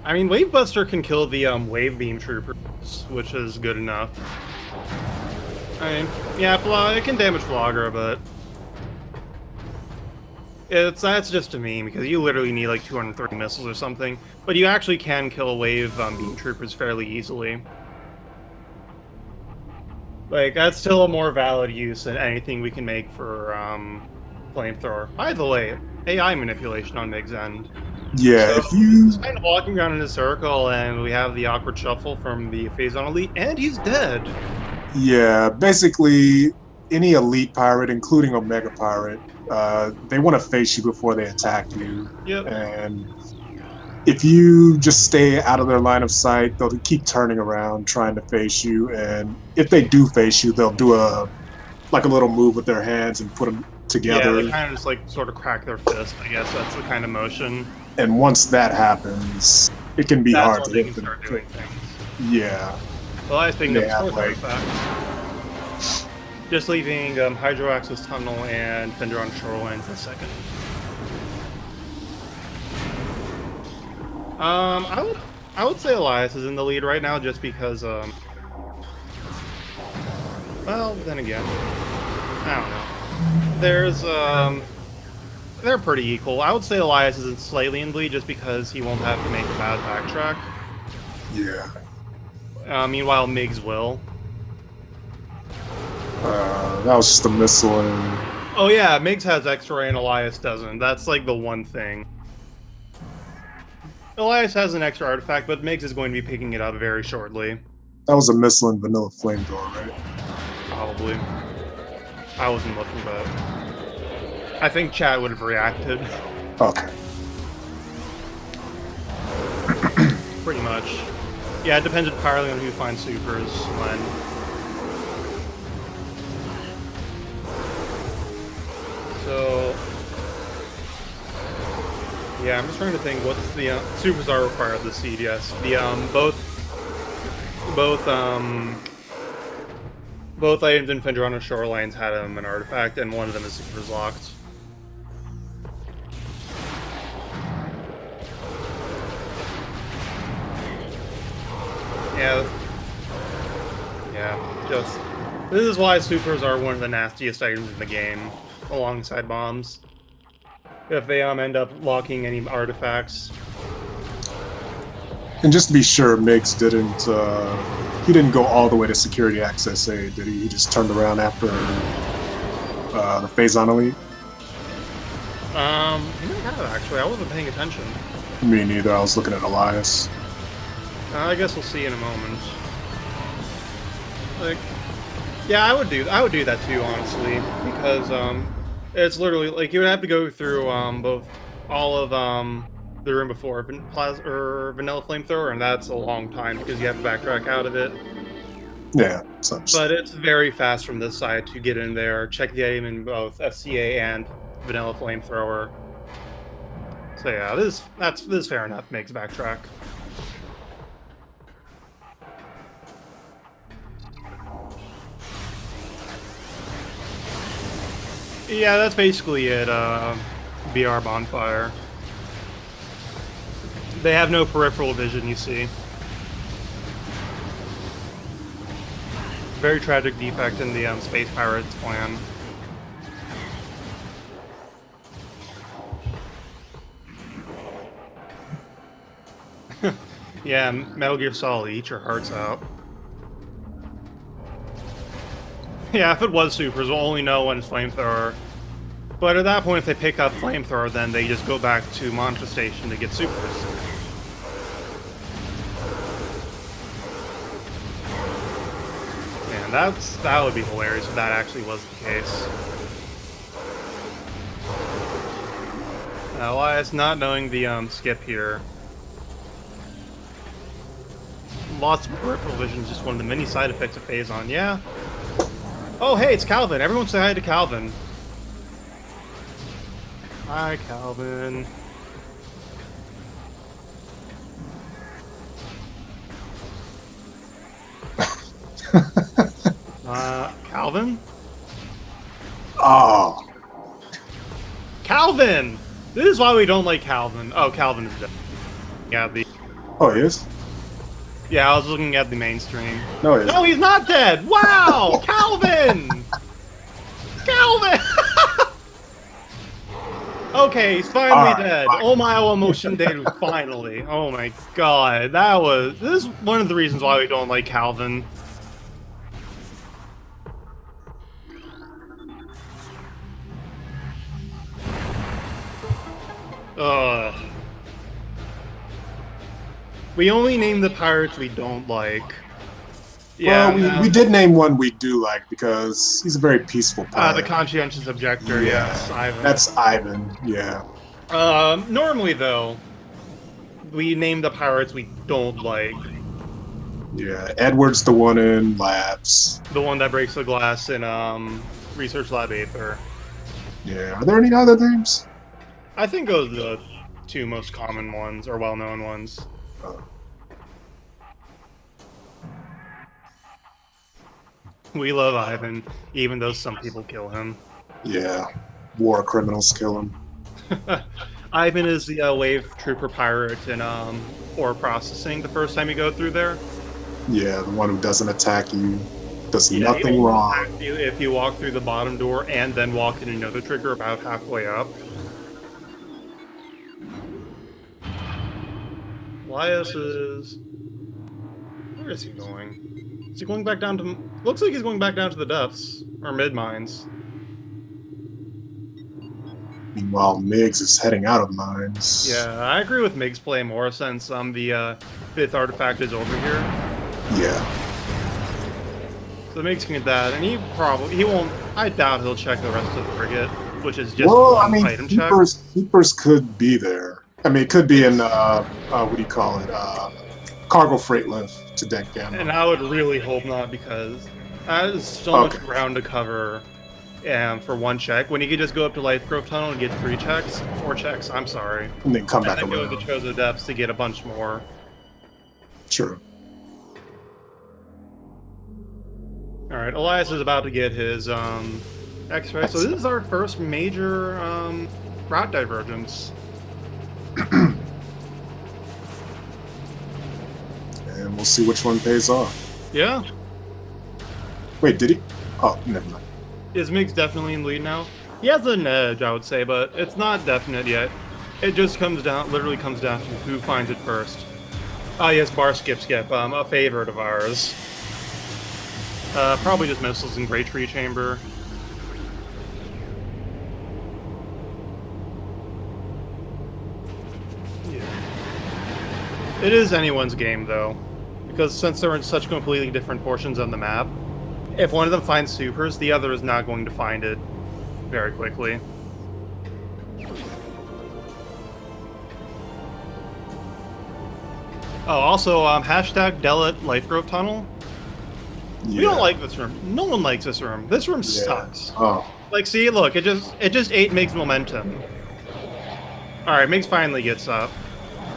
I mean, Wave Buster can kill the, Wave Beam Troopers, which is good enough. I mean, yeah, it can damage Flogger, but... That's just a meme, because you literally need, like, 230 missiles or something. But you actually can kill Wave Beam Troopers fairly easily. Like, that's still a more valid use than anything we can make for, Flamethrower. By the way, AI manipulation on Mig's end. Yeah, So, if you... he's kind of walking around in a circle, and we have the awkward shuffle from the phase on elite, and he's dead! Yeah, basically, any elite pirate, including Omega Pirate, they want to face you before they attack you. Yep. And if you just stay out of their line of sight, they'll keep turning around trying to face you. And if they do face you, they'll do a little move with their hands and put them together. Yeah, they kind of just like sort of crack their fist. I guess that's the kind of motion. And once that happens, it can be hard to hit them. Doing things. Yeah. Well, I was picking up his fourth like... artifact. Just leaving Hydroaxis Tunnel and Fender on Shoreline for a second. I would say Elias is in the lead right now, just because well, then again, I don't know. There's they're pretty equal. I would say Elias is slightly in the lead just because he won't have to make a bad backtrack. Yeah. Meanwhile, Migs will. That was just a missile and... Oh yeah, Migs has X-ray and Elias doesn't. That's like the one thing. Elias has an extra artifact, but Migs is going to be picking it up very shortly. That was a missile and vanilla flamethrower, right? Probably. I wasn't looking, but I think chat would have reacted. Okay. Pretty much. Yeah, it depends entirely on who finds supers when. So, yeah, I'm just trying to think what's the supers are required of the seed. Yes, the both items in Fendrana Shorelines had an artifact, and one of them is supers locked. Yeah, just this is why supers are one of the nastiest items in the game, alongside bombs. If they end up locking any artifacts. And just to be sure, Migs he didn't go all the way to security access A, did he? He just turned around after the phase on elite? He might have, actually. I wasn't paying attention. Me neither. I was looking at Elias. I guess we'll see in a moment. Like, yeah, I would do that too, honestly, because it's literally like you would have to go through both all of the room before vanilla flamethrower, and that's a long time because you have to backtrack out of it. Yeah. But it's very fast from this side to get in there, check the item in both FCA and vanilla flamethrower. So yeah, this is fair enough. Makes backtrack. Yeah, that's basically it. BR bonfire. They have no peripheral vision, you see. Very tragic defect in the Space Pirates plan. Yeah, Metal Gear Solid, eat your hearts out. Yeah, if it was supers, we'll only know when it's flamethrower. But at that point, if they pick up flamethrower, then they just go back to Monitor Station to get supers. Man, that would be hilarious if that actually was the case. Elias not knowing the skip here. Lots of peripheral vision is just one of the many side effects of Phazon, yeah. Oh, hey, it's Calvin. Everyone say hi to Calvin. Hi, Calvin. Calvin? Oh. Calvin! This is why we don't like Calvin. Oh, Calvin is dead. Yeah, Oh, he is? Yeah, I was looking at the mainstream. No, he isn't. No, he's not dead! Wow! Calvin! Calvin! Okay, he's finally dead. Oh my emotion dead finally. Oh my god. This is one of the reasons why we don't like Calvin. Ugh. We only name the pirates we don't like. Yeah, well, we did name one we do like because he's a very peaceful pirate. The conscientious objector, Yeah, yes, Ivan. That's Ivan, yeah. Normally though, we name the pirates we don't like. Yeah, Edward's the one in labs. The one that breaks the glass in Research Lab Aether. Yeah, are there any other names? I think those are the two most common ones, or well-known ones. We love Ivan, even though some people kill him. Yeah, war criminals kill him. Ivan is the wave trooper pirate in ore processing the first time you go through there. Yeah, the one who doesn't attack you, does nothing wrong. If you walk through the bottom door and then walk in another trigger about halfway up. Elias is... Where is he going? Is he going back down to... Looks like he's going back down to the depths. Or mid-mines. Meanwhile, Migs is heading out of mines. Yeah, I agree with Migs play more since the fifth artifact is over here. Yeah. So Migs can get that, and he won't... I doubt he'll check the rest of the frigate, which is just one item check. Keepers could be there. I mean, it could be in, what do you call it, cargo freight lift to deck gamma. And I would really hope not, because that is so much ground to cover for one check, when you could just go up to Life Grove Tunnel and get 4 checks, I'm sorry. And then come back and then around. go to Chozo Depths to get a bunch more. Sure. Alright, Elias is about to get his X-ray, so this is our first major route divergence. And we'll see which one pays off. Yeah. Wait, did he? Oh, never mind. Is Migs definitely in the lead now? He has an edge, I would say, but it's not definite yet. It just literally comes down to who finds it first. Ah, yes, bar skip, a favorite of ours. Probably just missiles in Great Tree Chamber. It is anyone's game, though, because since they're in such completely different portions of the map, if one of them finds supers, the other is not going to find it very quickly. Oh, also, hashtag delete Life Grove Tunnel. Yeah. We don't like this room. No one likes this room. This room sucks. Oh. Like, see, look, it just ate Migs momentum. Alright, Migs finally gets up.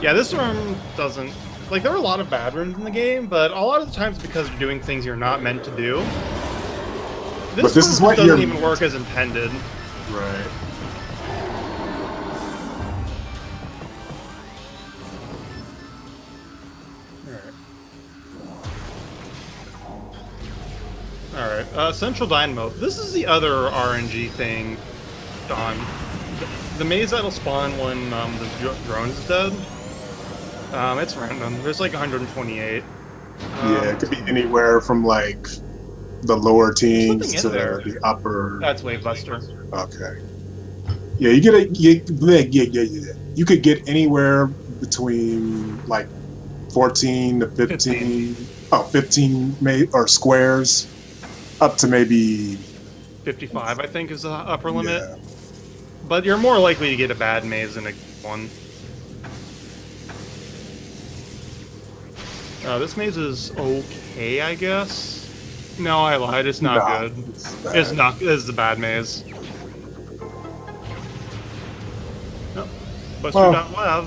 Yeah, this room doesn't... Like, there are a lot of bad rooms in the game, but a lot of the times because you're doing things you're not meant to do. This is what doesn't even work as intended. Right. Alright, Central Dynamo. This is the other RNG thing, Don. The maze that'll spawn when the drone is dead. It's random. There's like 128. Yeah, it could be anywhere from like the lower teens to the upper. That's Wavebuster. Okay. Yeah, you get you could get anywhere between like 14 to 15. Oh, 15 or squares up to maybe 55, I think, is the upper limit. Yeah. But you're more likely to get a bad maze than a good one. This maze is okay, I guess. No, I lied. It's not good. It's not. It's the bad maze. No. Buster.web.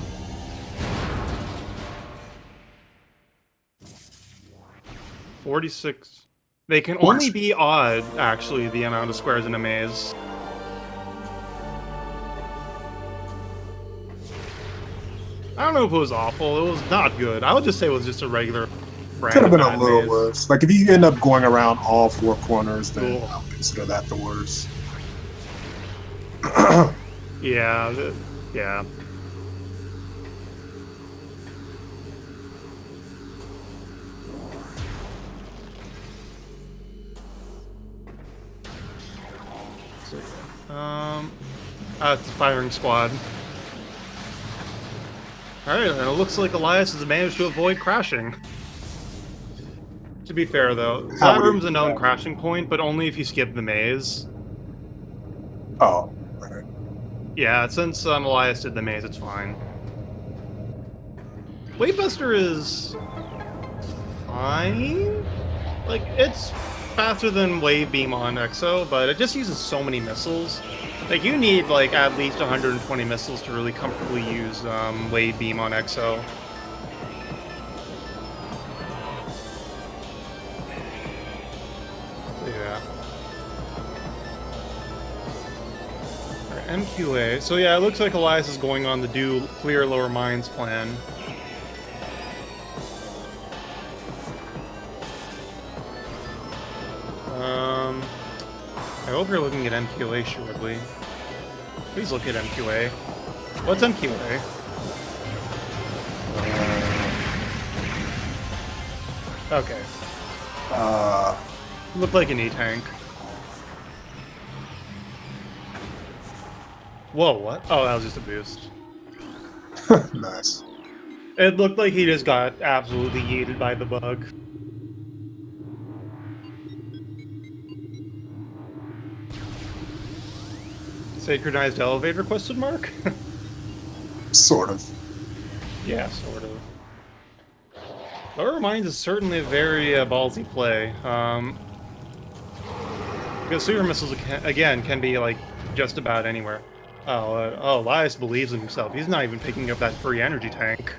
$46. They can only be odd, actually, the amount of squares in a maze. I don't know if it was awful. It was not good. I would just say it was just a regular. Could have been a little worse. Like if you end up going around all four corners, then I would consider that the worst. Yeah. Yeah. It's a firing squad. Alright, and it looks like Elias has managed to avoid crashing. To be fair, though, that room's a known crashing point, but only if you skip the maze. Oh, right. Yeah, since Elias did the maze, it's fine. Wavebuster is... fine? Like, it's faster than Wave Beam on EXO, but it just uses so many missiles. Like, you need, like, at least 120 missiles to really comfortably use Wave Beam on EXO. Yeah. Alright, MQA. So yeah, it looks like Elias is going on the do clear lower mines plan. I hope you're looking at MQA shortly. Please look at MQA. What's MQA? Okay. Looked like an E-tank. Whoa, what? Oh, that was just a boost. Nice. It looked like he just got absolutely yeeted by the bug. Synchronized elevator, question mark? Sort of. Yeah, sort of. Lower Mines is certainly a very ballsy play. Because super missiles, again, can be, like, just about anywhere. Oh, Elias believes in himself. He's not even picking up that free energy tank.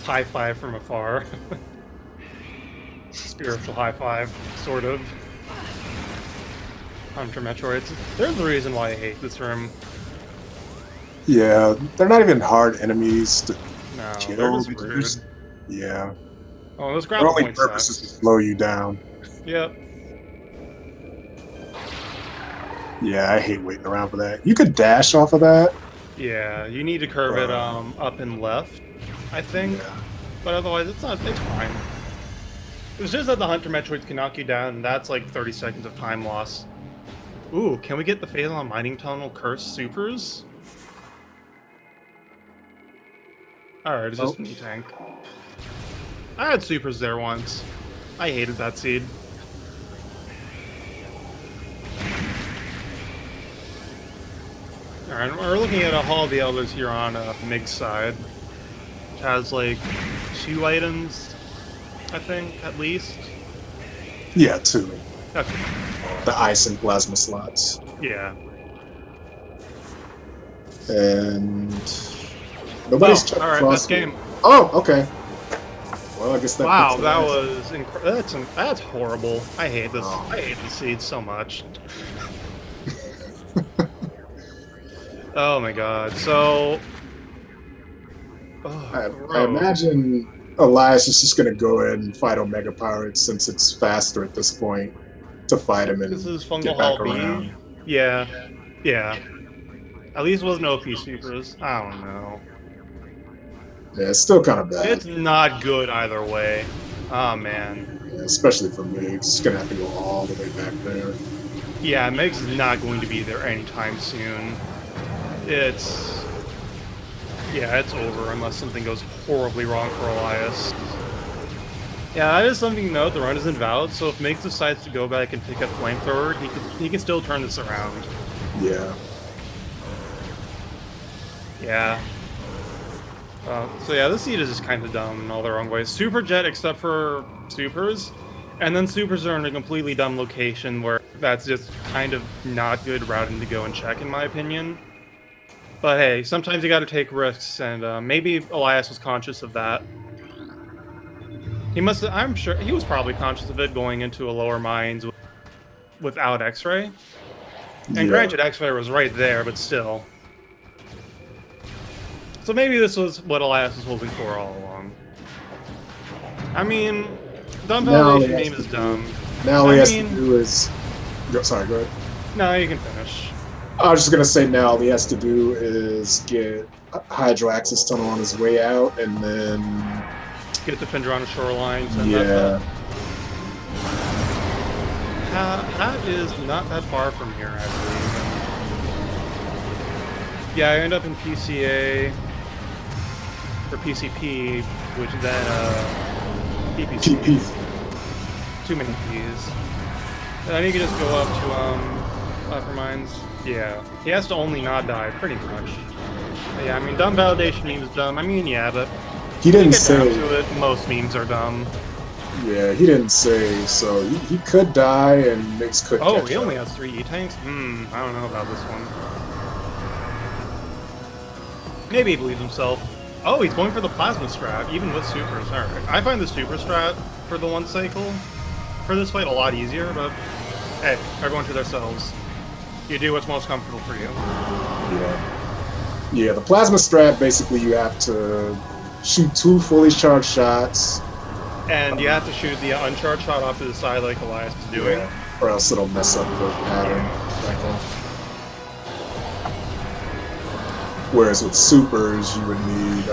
High five from afar. Spiritual high five, sort of. Hunter Metroids. There's the reason why I hate this room. Yeah, they're not even hard enemies to kill. They're just rude. Yeah. Oh, those grapple points their only purpose is to slow you down. Yep. Yeah, I hate waiting around for that. You could dash off of that. Yeah, you need to curve it up and left, I think. Yeah. But otherwise, it's fine. It's just that the Hunter Metroids can knock you down, and that's like 30 seconds of time loss. Ooh, can we get the Phazon Mining Tunnel Curse Supers? Alright, it's just me tank. I had supers there once. I hated that seed. Alright, we're looking at a Hall of the Elders here on Migs side. Which has like 2 items, I think, at least. Yeah, 2. Okay. The ice and plasma slots. Yeah. And nobody's checked alright, cross. best game. Oh, okay. Well, I guess that. Wow, that was that's horrible. I hate this. Oh. I hate the seed so much. Oh my god. So, I imagine Elias is just gonna go ahead and fight Omega Pirates since it's faster at this point to fight him and this is Fungal get back Hall around. B. Yeah, yeah. At least it wasn't OP supers. I don't know. Yeah, it's still kind of bad. It's not good either way. Oh man. Yeah, especially for Migs. It's gonna have to go all the way back there. Yeah, Meg's not going to be there anytime soon. It's over unless something goes horribly wrong for Elias. Yeah, that is something to note. The run is invalid, so if Migs decides to go back and pick up Flamethrower, he can still turn this around. Yeah. Yeah. So yeah, this seed is just kind of dumb in all the wrong ways. Super Jet except for supers, and then supers are in a completely dumb location where that's just kind of not good routing to go and check, in my opinion. But hey, sometimes you gotta take risks, and maybe Elias was conscious of that. I'm sure, he was probably conscious of it going into a lower mines without X-Ray. And granted, X-Ray was right there, but still. So maybe this was what Elias was hoping for all along. I mean, dumb validation meme is dumb. Now all he has to do is... Sorry, go ahead. No, you can finish. I was just going to say now all he has to do is get Hydro Access Tunnel on his way out, and then... get the Phendrana Shoreline. Yeah. That is not that far from here, I believe. Yeah, I end up in PCA... or PCP, which then PPC. PP. Too many P's. And then you can just go up to upper mines. Yeah, he has to only not die, pretty much. But yeah, I mean, dumb validation memes dumb. I mean, yeah, but he didn't say. Down to it, most memes are dumb. Yeah, he didn't say. So he could die, and Migs could. Oh, he only has 3 E-tanks. I don't know about this one. Maybe he believes himself. Oh, he's going for the plasma strat, even with supers. Alright. I find the super strat for the 1 cycle for this fight a lot easier, but hey, everyone to themselves. You do what's most comfortable for you. Yeah, the plasma strat, basically you have to shoot 2 fully charged shots. And you have to shoot the uncharged shot off to the side like Elias is doing. Yeah, or else it'll mess up the pattern. Whereas with supers, you would need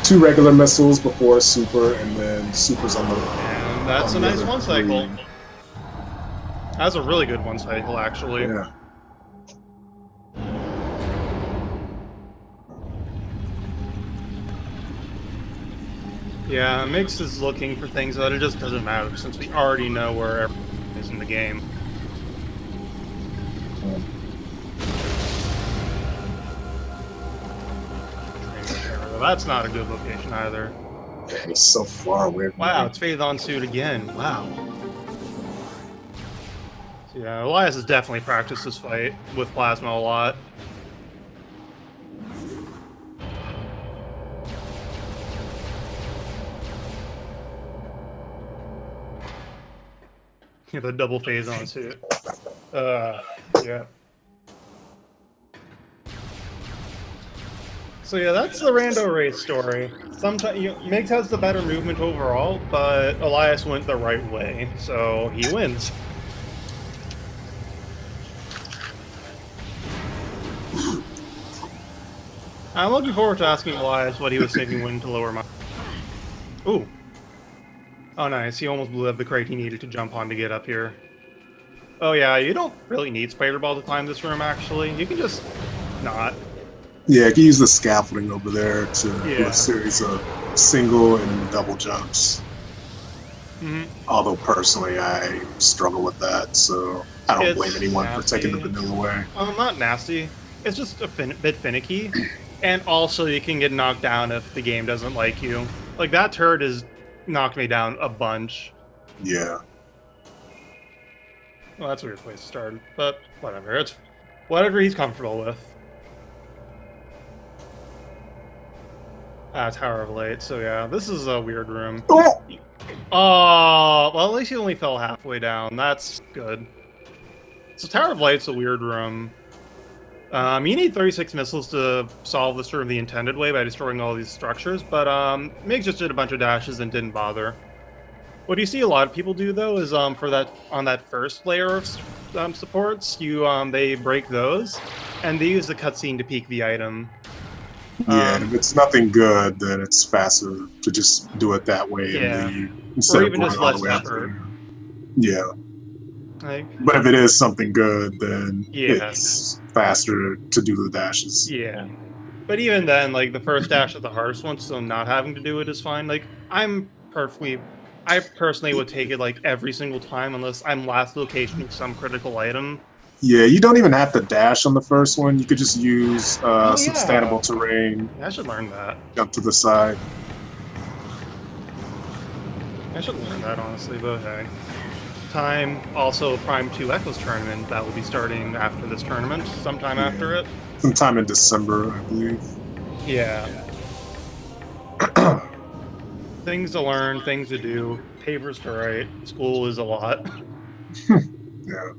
2 regular missiles before a super, and then supers on the... And that's a nice 1 cycle. That's a really good 1 cycle, actually. Yeah. Yeah, Mix is looking for things that it just doesn't matter, since we already know where everything is in the game. That's not a good location either. Yeah, he's so far away from Wow, it's Phazon suit again. Wow. So yeah, Elias has definitely practiced this fight with Plasma a lot. Yeah, the double Phazon suit. Yeah. So yeah, that's the rando race story. Sometimes Migs has the better movement overall, but Elias went the right way, so he wins. I'm looking forward to asking Elias what he was thinking when to lower my... Ooh. Oh, nice. He almost blew up the crate he needed to jump on to get up here. Oh, yeah, you don't really need Spider Ball to climb this room, actually. You can just not. Yeah, I can use the scaffolding over there to do a Yeah. series of single and double jumps. Mm-hmm. Although personally, I struggle with that, so I don't blame anyone for taking the vanilla way. Not nasty. It's just a bit finicky. And also, you can get knocked down if the game doesn't like you. Like, that turret has knocked me down a bunch. Yeah. Well, that's a weird place to start, but whatever. It's whatever he's comfortable with. Tower of Light. So yeah, this is a weird room. Oh! Oh, well, at least he only fell halfway down. That's good. So Tower of Light's a weird room. You need 36 missiles to solve this room the intended way by destroying all these structures, but Migs just did a bunch of dashes and didn't bother. What you see a lot of people do though is for that on that first layer of supports, they break those, and they use the cutscene to peek the item. Yeah, and if it's nothing good, then it's faster to just do it that way Yeah. and leave instead Or of even going just all the less way out effort. there. Yeah. Like, But if it is something good, then yeah. it's faster to do the dashes. Yeah. But even then, like, the first dash is the hardest one, so not having to do it is fine. Like, I personally would take it, like, every single time, unless I'm last location with some critical item. Yeah, you don't even have to dash on the first one. You could just use Oh, some yeah. standable terrain. Yeah, I should learn that. Jump to the side. I should learn that, honestly, but hey. Time, also Prime 2 Echoes tournament that will be starting after this tournament, sometime after it. Sometime in December, I believe. Yeah. Things to learn, things to do, papers to write. School is a lot. Yeah.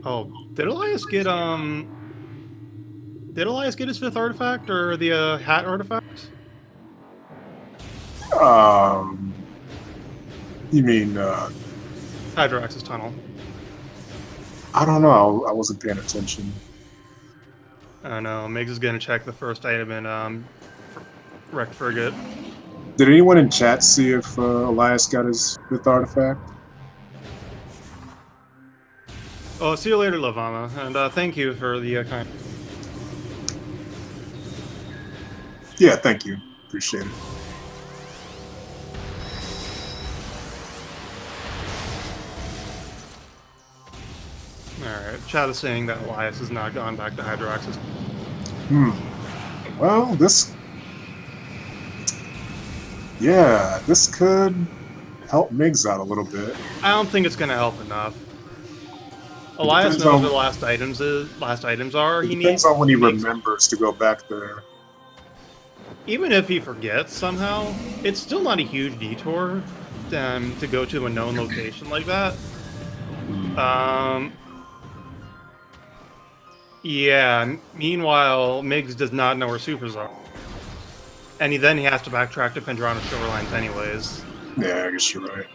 Oh, did Elias get his fifth artifact or the hat artifact? You mean Hydrax's tunnel. I don't know. I wasn't paying attention. I know. Migs is gonna check the first item in Wrecked Frigate. Did anyone in chat see if Elias got his fifth artifact? Oh, see you later, Lavana, and thank you for the kind. Yeah, thank you. Appreciate it. Alright, chat is saying that Elias has not gone back to Hydrax's. Well, this... Yeah, this could help Migs out a little bit. I don't think it's gonna help enough. Elias knows where the last items are. It depends on when he remembers to go back there. Even if he forgets somehow, it's still not a huge detour to go to a known location like that. Yeah, meanwhile, Migs does not know where supers are. And then he has to backtrack to Fendrana Shorelines anyways. Yeah, I guess you're right.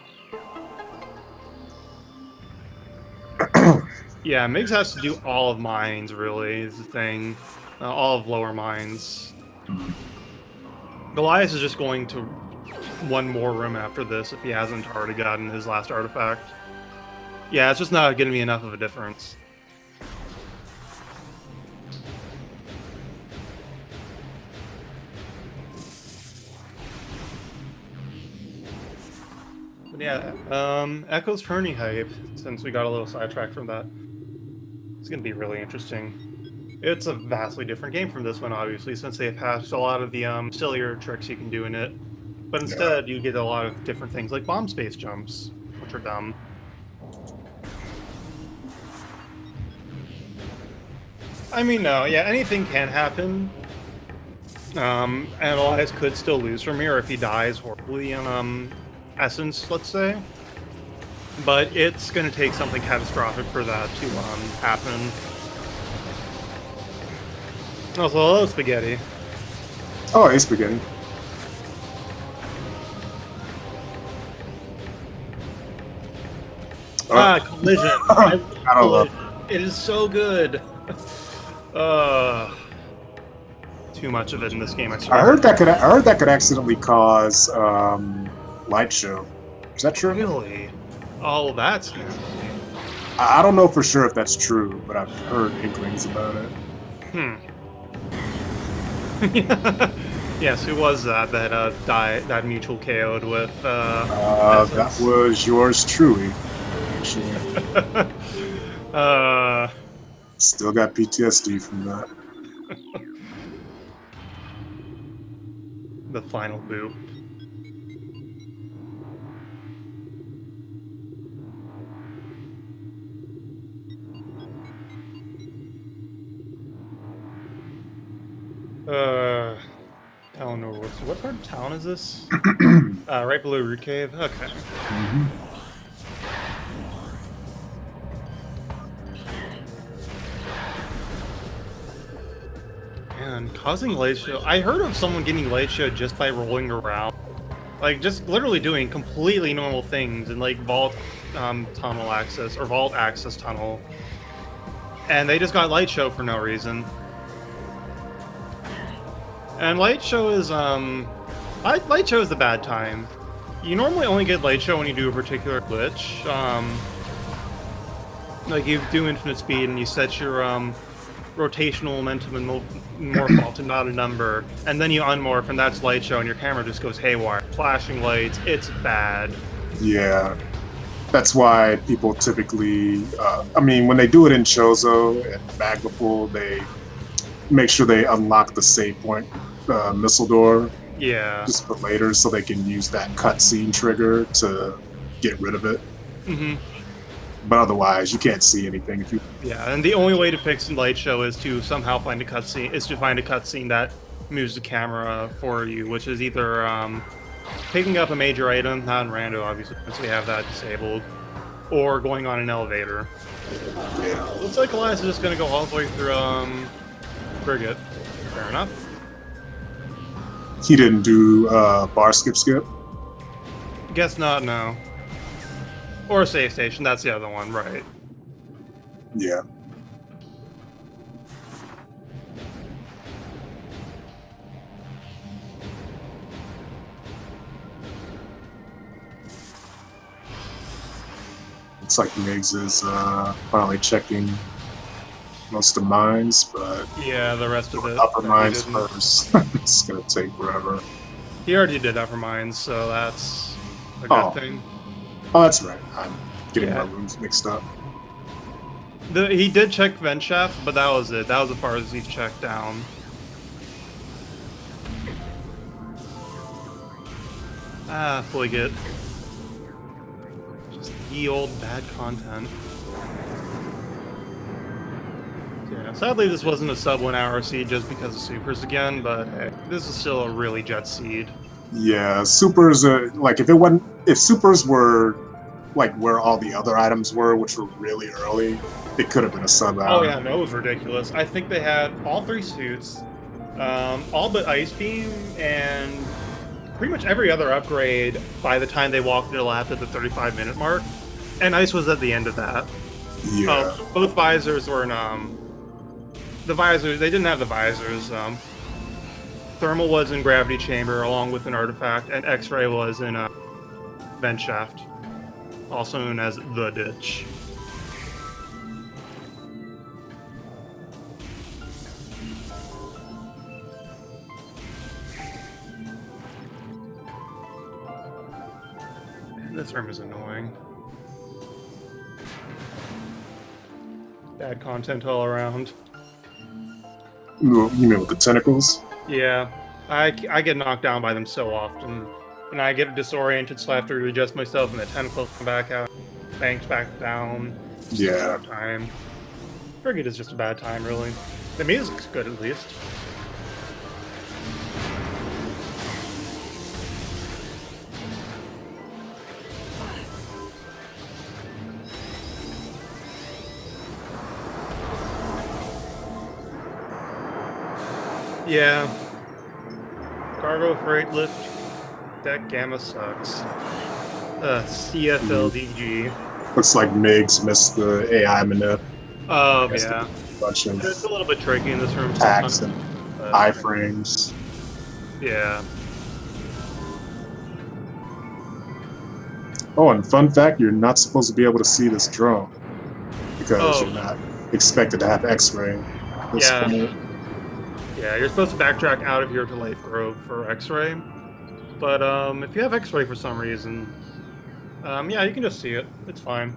Yeah, Migs has to do all of mines, really, is the thing. All of lower mines. Elias is just going to one more room after this if he hasn't already gotten his last artifact. Yeah, it's just not going to be enough of a difference. But yeah, Echo's tourney hype, since we got a little sidetracked from that. It's going to be really interesting. It's a vastly different game from this one, obviously, since they've patched a lot of the sillier tricks you can do in it. But instead, you get a lot of different things like bomb space jumps, which are dumb. I mean, no, yeah, anything can happen. And Elias could still lose from here if he dies horribly in Essence, let's say. But it's going to take something catastrophic for that to happen. Also, hello, Spaghetti. Oh, hey, Spaghetti. Collision. I don't love it. It is so good. too much of it in this game. I I swear. heard that could accidentally cause light show. Is that true? Really? Oh, that's new. I don't know for sure if that's true, but I've heard inklings about it. Yes, who was that died, that mutual KO'd with That was yours truly. Actually, still got PTSD from that. The final boop. Town over. So what part of town is this? Right below Root Cave? Okay. Mm-hmm. Man, causing light show. I heard of someone getting light show just by rolling around. Like, just literally doing completely normal things in, like, vault tunnel access, or vault access tunnel. And they just got light show for no reason. And light show is, light show is the bad time. You normally only get light show when you do a particular glitch. Like, you do infinite speed and you set your, rotational momentum and morph to not a number, and then you unmorph, and that's light show, and your camera just goes haywire. Flashing lights, it's bad. Yeah, that's why people typically, I mean, when they do it in Chozo and Magnapool, they make sure they unlock the save point missile door. Yeah. Just for later, so they can use that cutscene trigger to get rid of it. Mm-hmm. But otherwise, you can't see anything if you. Yeah, and the only way to fix light show is to somehow find a cutscene. Is to find a cutscene that moves the camera for you, which is either picking up a major item, not in rando, obviously, since we have that disabled, or going on an elevator. Yeah. Looks like Elias is just gonna go all the way through Frigate. Fair enough. He didn't do bar skip. Guess not. No. Or a save station, that's the other one, right. Yeah. Looks like Migs is finally checking most of mines, but yeah, the rest of it. Upper mines first. It's gonna take forever. He already did upper mines, so that's a good thing. Oh, that's right. I'm getting my rooms mixed up. He did check vent shaft, but that was it. That was as far as he's checked down. Fligate. Just ye old bad content. Yeah, sadly this wasn't a sub 1 hour seed just because of supers again, but hey, this is still a really jet seed. Yeah, supers are like if supers were like where all the other items were, which were really early, it could have been a sub hour. Oh yeah, no, it was ridiculous. I think they had all 3 suits, all but Ice Beam, and pretty much every other upgrade by the time they walked it after the 35-minute mark. And Ice was at the end of that. Yeah. Both visors were in, the visors, they didn't have the visors. Thermal was in Gravity Chamber along with an artifact, and X-Ray was in Vent Shaft, also known as the Ditch. Man, this room is annoying. Bad content all around. You mean with the tentacles? Yeah, I get knocked down by them so often, and I get disoriented, so I have to readjust myself, and the tentacles come back out, banks back down. Yeah. Time. Frigate is just a bad time, really. The music's good, at least. Yeah. Cargo freight lift deck gamma sucks. CFLDG. Looks like Migs missed the AI manip. Oh, yeah. Bunch of It's a little bit tricky in this room. attacks and but iframes. yeah. Oh, and fun fact, you're not supposed to be able to see this drone because Oh. you're not expected to have X-ray at this Yeah. point. Yeah, you're supposed to backtrack out of here to Life Grove for X-ray. But if you have X-ray for some reason, yeah, you can just see it. It's fine.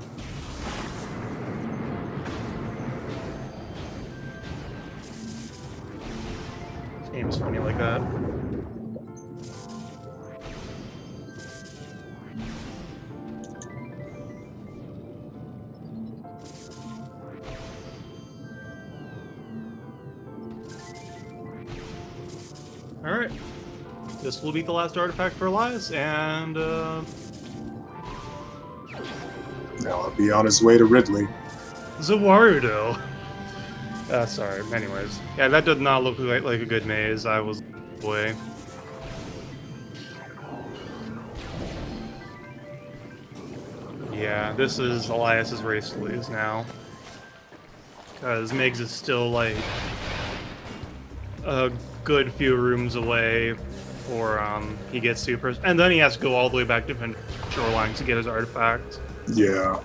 This game is funny like that. Alright. This will be the last artifact for Elias, and Now I'll be on his way to Ridley. Zawarudo. Sorry. Anyways, yeah, that did not look like a good maze. I was away. Yeah, this is Elias's race to lose now, because Migs is still like a good few rooms away before he gets super, and then he has to go all the way back to Shoreline to get his artifact. Yeah.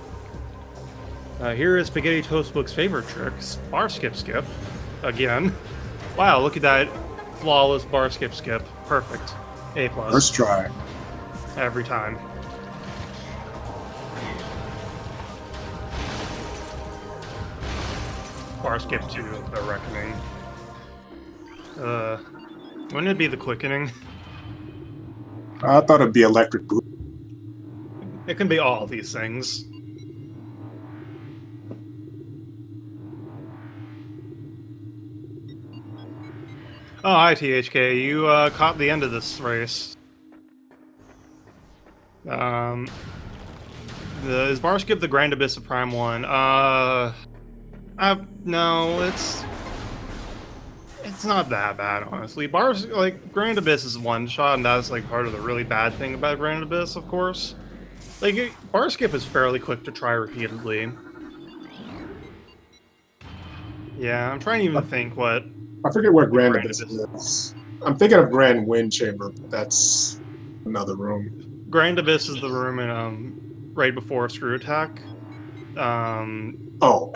Here is Spaghetti Toast Book's favorite trick, bar skip skip. Again. Wow, look at that flawless bar skip skip. Perfect. A+. First try. Every time. Bar skip 2, The Reckoning. Wouldn't it be the Quickening? I thought it'd be electric blue. It can be all these things. Oh, hi, THK. You caught the end of this race. Is bar skip the Grand Abyss of Prime 1? No, it's not that bad, honestly. Bars, like, Grand Abyss is one shot, and that's, like, part of the really bad thing about Grand Abyss, of course. Like, bar skip is fairly quick to try repeatedly. Yeah, I'm trying to even think what... I forget where Grand Abyss is. I'm thinking of Grand Wind Chamber, but that's another room. Grand Abyss is the room in, right before Screw Attack. Oh.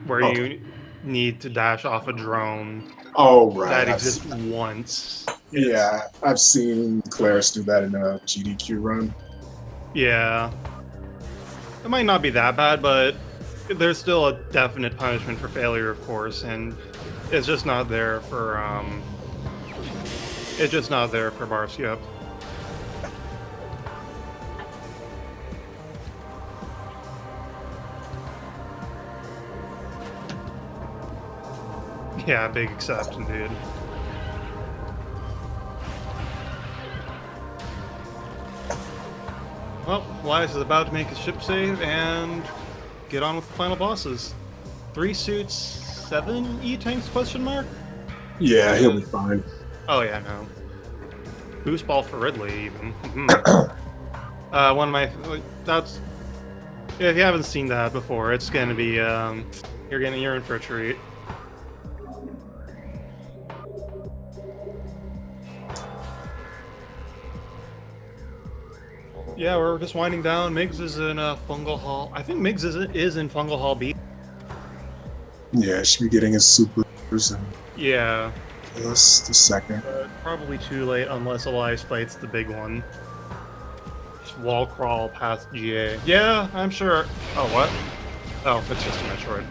Where you need to dash off a drone. Oh, right. That exists once. Yeah, I've seen Claris do that in a GDQ run. Yeah. It might not be that bad, but there's still a definite punishment for failure, of course, and it's just not there for, it's just not there for bar skip. Yeah, big exception, dude. Well, Elias is about to make his ship save and get on with the final bosses. 3 suits, 7 E-tanks, question mark? Yeah, he'll be fine. Oh yeah, no. Boost ball for Ridley, even. One of my... That's... Yeah, if you haven't seen that before, it's gonna be, you're in for a treat. Yeah, we're just winding down. Migs is in Fungal Hall. I think Migs is in Fungal Hall B. Yeah, should be getting his supers in Yeah. just a second. Probably too late unless Elias fights the big one. Just wall crawl past GA. Yeah, I'm sure. Oh, what? Oh, it's just a Metroid.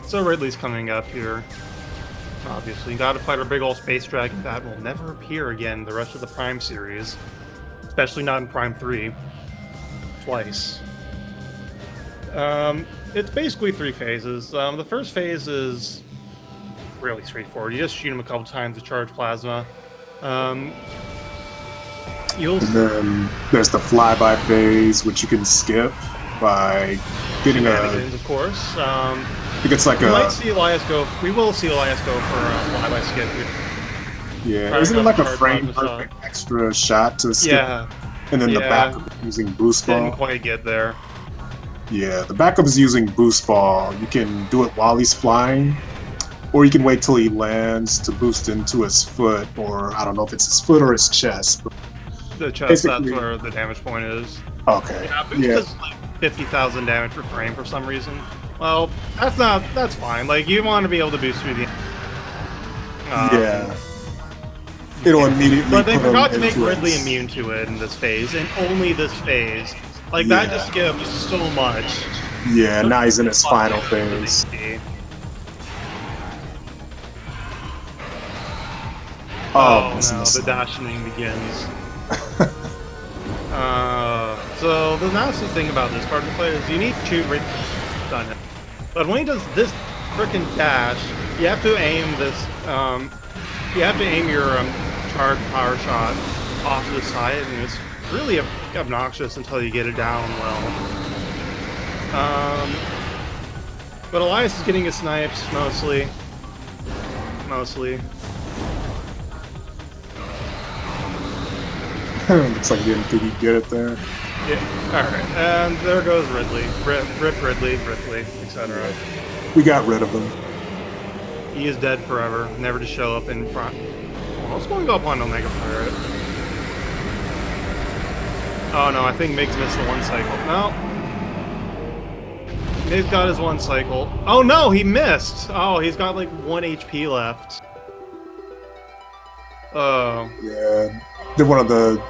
So Ridley's coming up here. Obviously, gotta fight our big old space dragon that will never appear again the rest of the Prime series. Especially not in Prime 3. Twice. It's basically 3 phases. The first phase is really straightforward. You just shoot him a couple times to charge plasma. And then there's the flyby phase, which you can skip by getting of course. I think it's like we might see Elias go. We will see Elias go for a flyby skip. Yeah, isn't it like a frame perfect extra shot to skip? Yeah. And then the back using boost ball. Didn't quite get there. Yeah, the backup is using boost ball. You can do it while he's flying, or you can wait till he lands to boost into his foot, or I don't know if it's his foot or his chest. But The chest, that's basically, where the damage point is. okay. Yeah, boost Yeah, does like 50,000 damage per frame for some reason. Well, that's fine. Like, you want to be able to boost through the... yeah. It'll immediately. But they put him forgot to make into Ridley his- immune to it in this phase, and only this phase. Like, that just gives so much. Yeah, now he's in his final phase. Oh this no, is- the dashing begins. So the nice thing about this part of the play is you need to shoot right on him. But when he does this frickin' dash, you have to aim this, you have to aim your charged power shot off to the side, and it's really obnoxious until you get it down well. But Elias is getting his snipes, mostly. Looks like he didn't think he'd get it there. Yeah, alright, and there goes Ridley. Rip Ridley, etc. We got rid of him. He is dead forever, never to show up in front. Well, I was going to go up on Omega Pirate. Oh no, I think Migs missed the one cycle. No. Migs got his one cycle. Oh no, he missed! Oh, he's got like 1 HP left. Oh. Yeah. Did one of the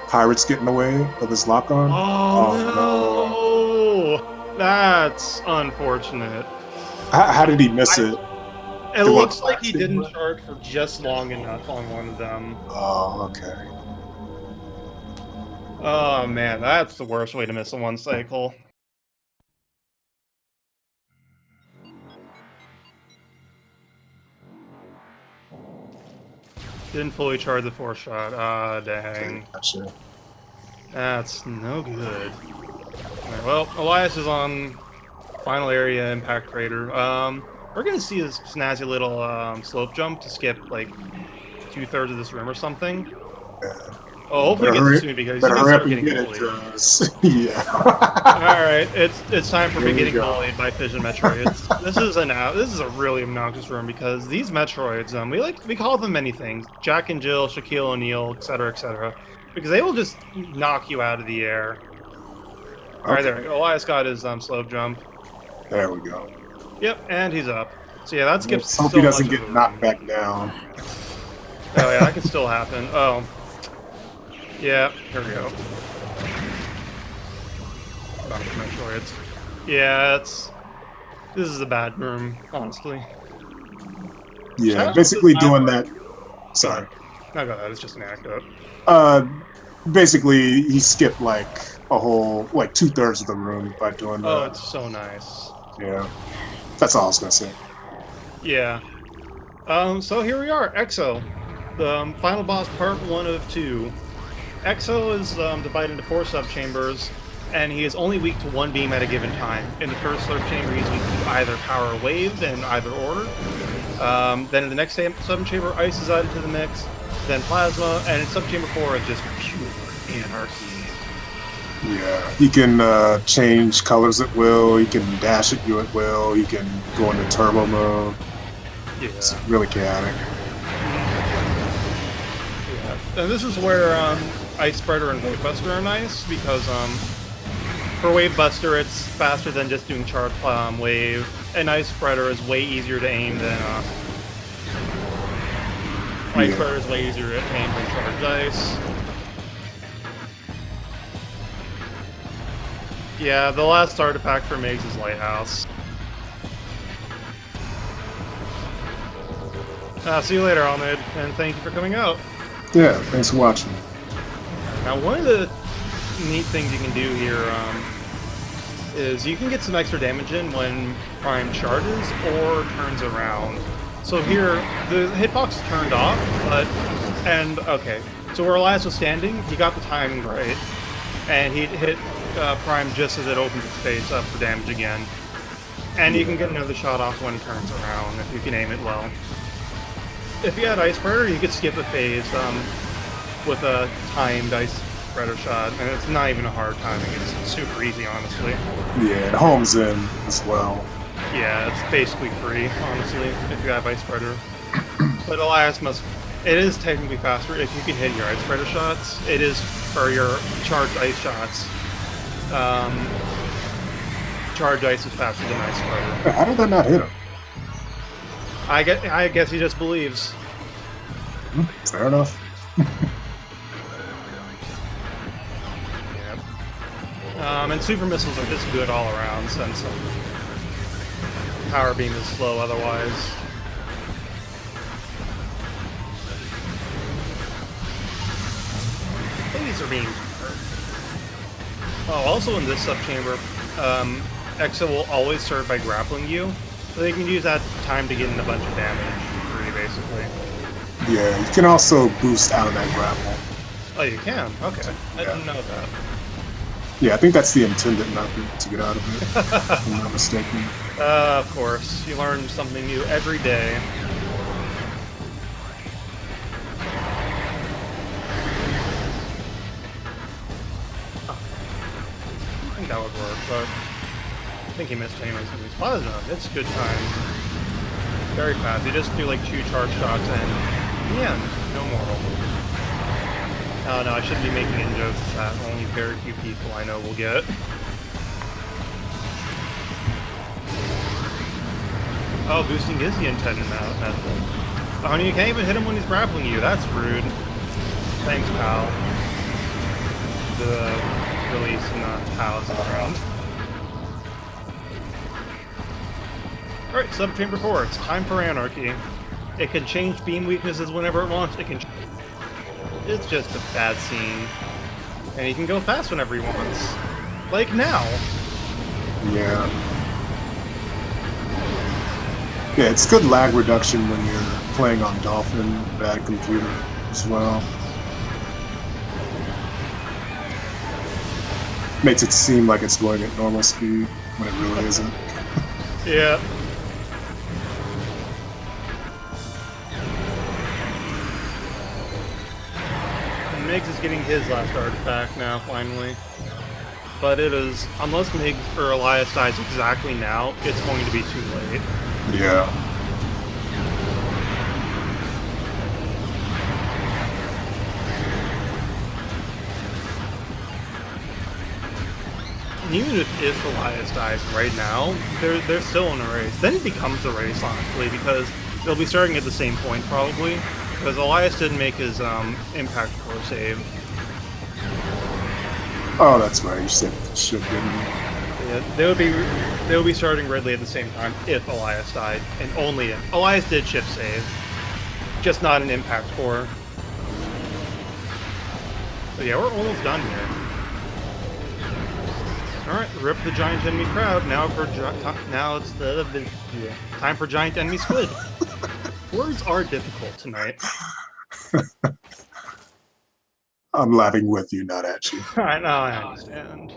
pirates get in the way of his lock-on? Oh, no! That's unfortunate. How did he miss it? It looks like he didn't charge for just long enough on one of them. Oh, okay. Oh man, that's the worst way to miss a one cycle. Didn't fully charge the 4 shot. Ah, dang. Gotcha. That's no good. Alright, well, Elias is on final area impact crater. We're gonna see this snazzy little slope jump to skip like 2/3 of this room or something. Yeah. Oh, hopefully get this soon because he's gonna start getting bullied. Yeah. Alright, it's time for me getting bullied by Fission Metroids. This is a really obnoxious room because these Metroids, we call them many things. Jack and Jill, Shaquille O'Neal, etc. Because they will just knock you out of the air. Alright, there we go. Elias got his slope jump. There we go. Yep, and he's up. So yeah, that skips Hope so he doesn't much of get the knocked room. back down. Oh yeah, that can still happen. Oh. Yeah, here we go. Back to Metroids. Yeah, this is a bad room, honestly. Yeah, basically doing that. Sorry. No, go ahead, it's just an anecdote. Basically, he skipped like a whole, like 2/3 of the room by doing that. Oh, it's so nice. Yeah. That's all I was gonna say. Yeah. So here we are, Exo. The final boss, part 1 of 2. Exo is divided into 4 sub-chambers, and he is only weak to 1 beam at a given time. In the first sub-chamber, he's weak to either power or wave, in either order. Then in the next sub-chamber, ice is added to the mix, then plasma, and in sub-chamber 4 is just pure anarchy. Yeah, he can change colors at will, he can dash at you at will, he can go into turbo mode. Yeah. It's really chaotic. Yeah. And this is where Ice Spreader and Wave Buster are nice, because for Wave Buster it's faster than just doing charge wave, and Ice Spreader is way easier to aim than Ice Spreader is way easier to aim than charged ice. Yeah, the last artifact for Migs is Lighthouse. See you later, Almid, and thank you for coming out. Yeah, thanks for watching. Now, one of the neat things you can do here is you can get some extra damage in when Prime charges or turns around. So here, the hitbox is turned off, okay, so where Elias was standing, he got the timing right, and he hit Prime just as it opens its face up for damage again. And you can get another shot off when it turns around, if you can aim it well. If you had Ice Spreader, you could skip a phase with a timed ice spreader shot, and it's not even a hard timing. It's super easy, honestly. Yeah, it homes in as well. Yeah, it's basically free, honestly, if you have ice spreader. But Elias must. It is technically faster if you can hit your ice spreader shots. It is, or your charged ice shots. Charged ice is faster than ice spreader. How did that not hit him? I guess he just believes. Fair enough. Yep. And super missiles are just good all around since power beam is slow otherwise. These are being hurt. Oh, also in this subchamber, Exa will always serve by grappling you, so they can use that time to get in a bunch of damage for free, basically. Yeah, you can also boost out of that grapple. Oh, you can? Okay. I didn't know that. Yeah, I think that's the intended method to get out of it, if I'm not mistaken. Of course. You learn something new every day. I think that would work, but I think he missed anyways. He's plasma. It's a good time. Very fast. You just do like 2 charge shots and the end. No more. Oh no, I shouldn't be making in jokes that only very few people I know will get. Oh, boosting is the intended method. Oh, and you can't even hit him when he's grappling you. That's rude. Thanks, pal. The release and the pals around. Alright, subchamber 4. It's time for anarchy. It can change beam weaknesses whenever it wants. It's just a bad scene. And he can go fast whenever he wants. Like now. Yeah. Yeah, it's good lag reduction when you're playing on Dolphin, bad computer as well. Makes it seem like it's going at normal speed when it really isn't. Yeah. And Migs is getting his last artifact now, finally. But it is, unless Migs or Elias dies exactly now, it's going to be too late. Yeah. And even if Elias dies right now, they're still in a race. Then it becomes a race, honestly, because they'll be starting at the same point, probably. Because Elias didn't make his impact core save. Oh, that's right. You said should didn't you? Yeah, they would be starting Ridley at the same time if Elias died, and only if. Elias did shift save, just not an impact core. So yeah, we're almost done here. All right, rip the giant enemy crowd. Now it's time for giant enemy squid. Words are difficult tonight. I'm laughing with you, not at you. I know, I understand.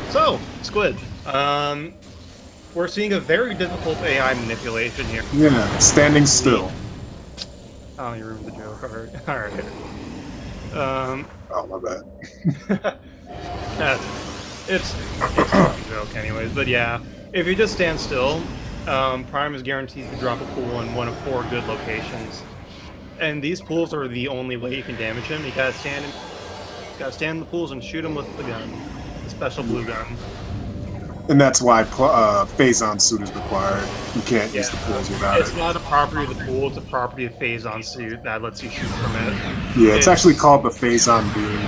So, Squid. We're seeing a very difficult AI manipulation here. Yeah, standing still. Oh, you ruined the joke. Alright. Oh, my bad. It's not a joke anyways, but yeah. If you just stand still, Prime is guaranteed to drop a pool in one of 4 good locations. And these pools are the only way you can damage him. You gotta stand in the pools and shoot him with the gun. The special blue gun. And that's why Phazon suit is required. You can't use the pools without it. It's not a property of the pool, it's a property of Phazon suit that lets you shoot from it. Yeah, it's actually called the Phazon beam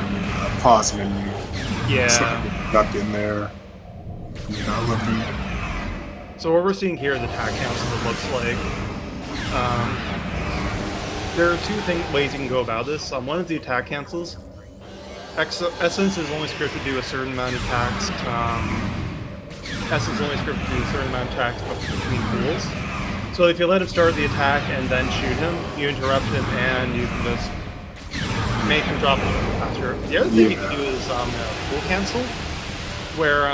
pause menu. Yeah. So ducked in there. You're not looking. So what we're seeing here is attack council, it looks like. There are 2 ways you can go about this. One is the attack cancels. Essence is only scripted to do a certain amount of attacks. Essence is only scripted to do a certain amount of attacks between pools. So if you let him start the attack and then shoot him, you interrupt him and you can just make him drop it faster. The other thing you can do is pool cancel, where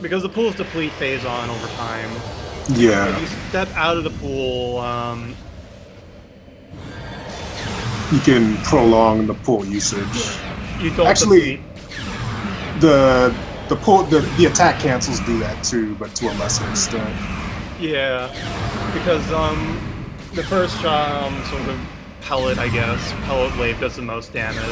because the pools deplete Phazon over time. Yeah. If you step out of the pool, you can prolong the pull usage. You don't Actually, defeat. the attack cancels do that too, but to a lesser extent. Yeah, because the first sort of pellet, I guess, pellet wave does the most damage.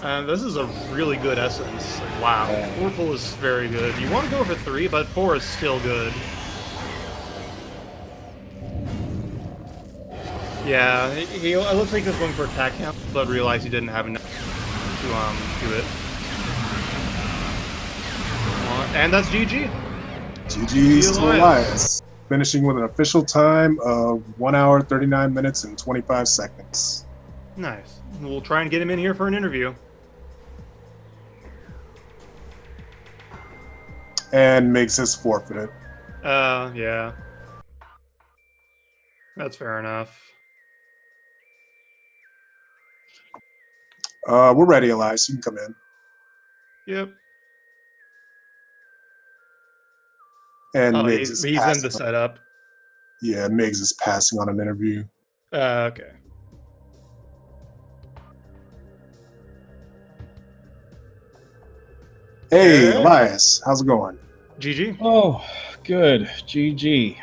And this is a really good essence. Like, wow, 4 pull is very good. You want to go for 3, but 4 is still good. Yeah, it looks like he was going for attack camp, but realized he didn't have enough to do it. And that's GG. GG's to Elias. Finishing with an official time of 1 hour, 39 minutes, and 25 seconds. Nice. We'll try and get him in here for an interview. And Migs has forfeited. Yeah. That's fair enough. We're ready, Elias. You can come in. Yep. And Migs he's is in passing. the setup. Yeah, Migs is passing on an interview. Okay. Hey, Elias, how's it going? GG. Oh, good. GG.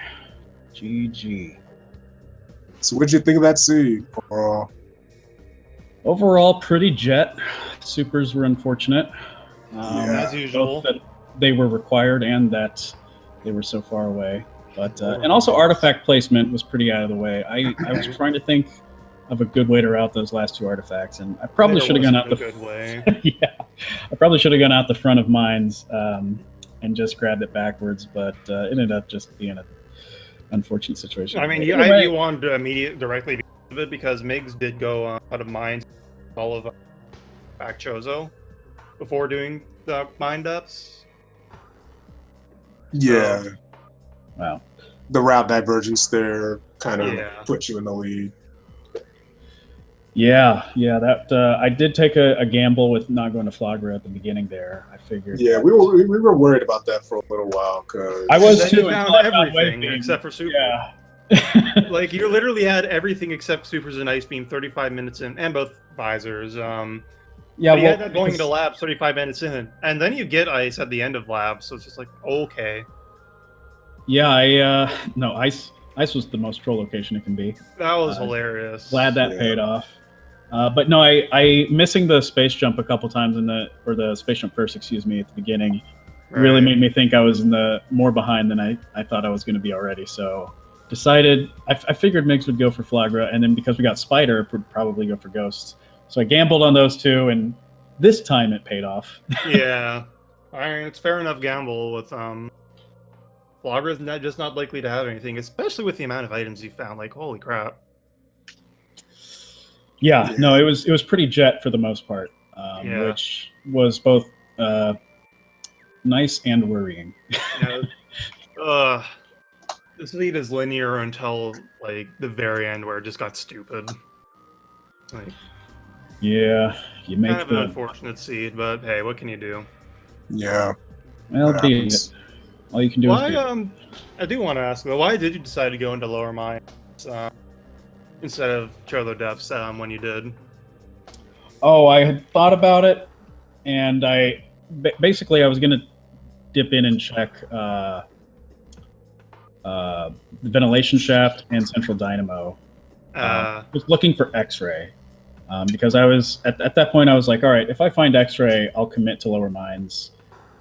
GG. So what'd you think of that seed? Overall, pretty jet. Supers were unfortunate. As usual. Both that they were required and that they were so far away. But and also artifact placement was pretty out of the way. I was trying to think of a good way to route those last 2 artifacts, and I probably should have gone out the good way. yeah, I probably should have gone out the front of mines and just grabbed it backwards, but it ended up just being an unfortunate situation. I mean, you wanted to directly be out of it because Migs did go out of mines all of back Chozo before doing the mind ups. Yeah. So, wow. The route divergence there kind of put you in the lead. Yeah, that I did take a gamble with not going to Flagra at the beginning there. I figured. Yeah, we were worried about that for a little while because I was too. You found everything except for super. Yeah. Like you literally had everything except supers and ice beam 35 minutes in, and both visors. Yeah, you had that going into labs 35 minutes in, and then you get ice at the end of labs, so it's just like okay. Yeah, no, ice was the most troll location it can be. That was hilarious. Glad that paid off. But no, I missing the space jump a couple times or the space jump first, excuse me, at the beginning, really made me think I was in the more behind than I thought I was going to be already. So decided I figured Migs would go for Flagra, and then because we got Spider, would probably go for Ghosts. So I gambled on those 2, and this time it paid off. Yeah, I mean it's fair enough gamble with Flagra's just not likely to have anything, especially with the amount of items you found. Like holy crap. Yeah, no, it was pretty jet for the most part, which was both nice and worrying. This lead is linear until like the very end where it just got stupid. Like, yeah, you make kind of an unfortunate seed, but hey, what can you do? Yeah. Well, all you can do is I do want to ask though, why did you decide to go into lower mines instead of Chozo depths when you did? Oh, I had thought about it, and basically I was going to dip in and check the ventilation shaft and central dynamo. Was looking for X-ray because I was at that point I was like, all right, if I find X-ray, I'll commit to lower mines.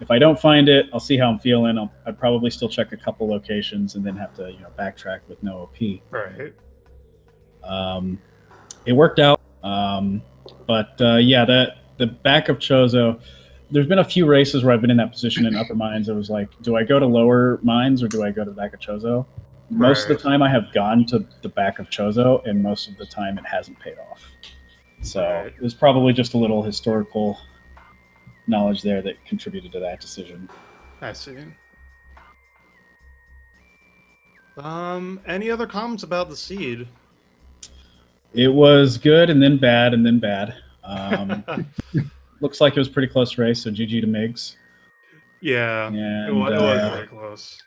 If I don't find it, I'll see how I'm feeling. I'd probably still check a couple locations and then have to backtrack with no OP. Right. It worked out, but the back of Chozo. There's been a few races where I've been in that position in upper mines. I was like, do I go to lower mines or do I go to the back of Chozo? Most of the time I have gone to the back of Chozo, and most of the time it hasn't paid off. So it was probably just a little historical knowledge there that contributed to that decision. I see. Any other comments about the seed? It was good and then bad and then bad. Looks like it was a pretty close race, so GG to Migs. Yeah, and, it was very close.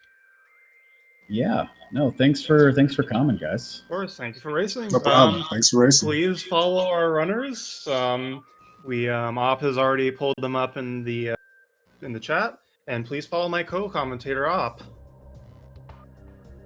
Yeah. No, thanks for coming, guys. Of course, thank you for racing. No problem. Thanks for racing. Please follow our runners. Op has already pulled them up in the chat, and please follow my co-commentator Op.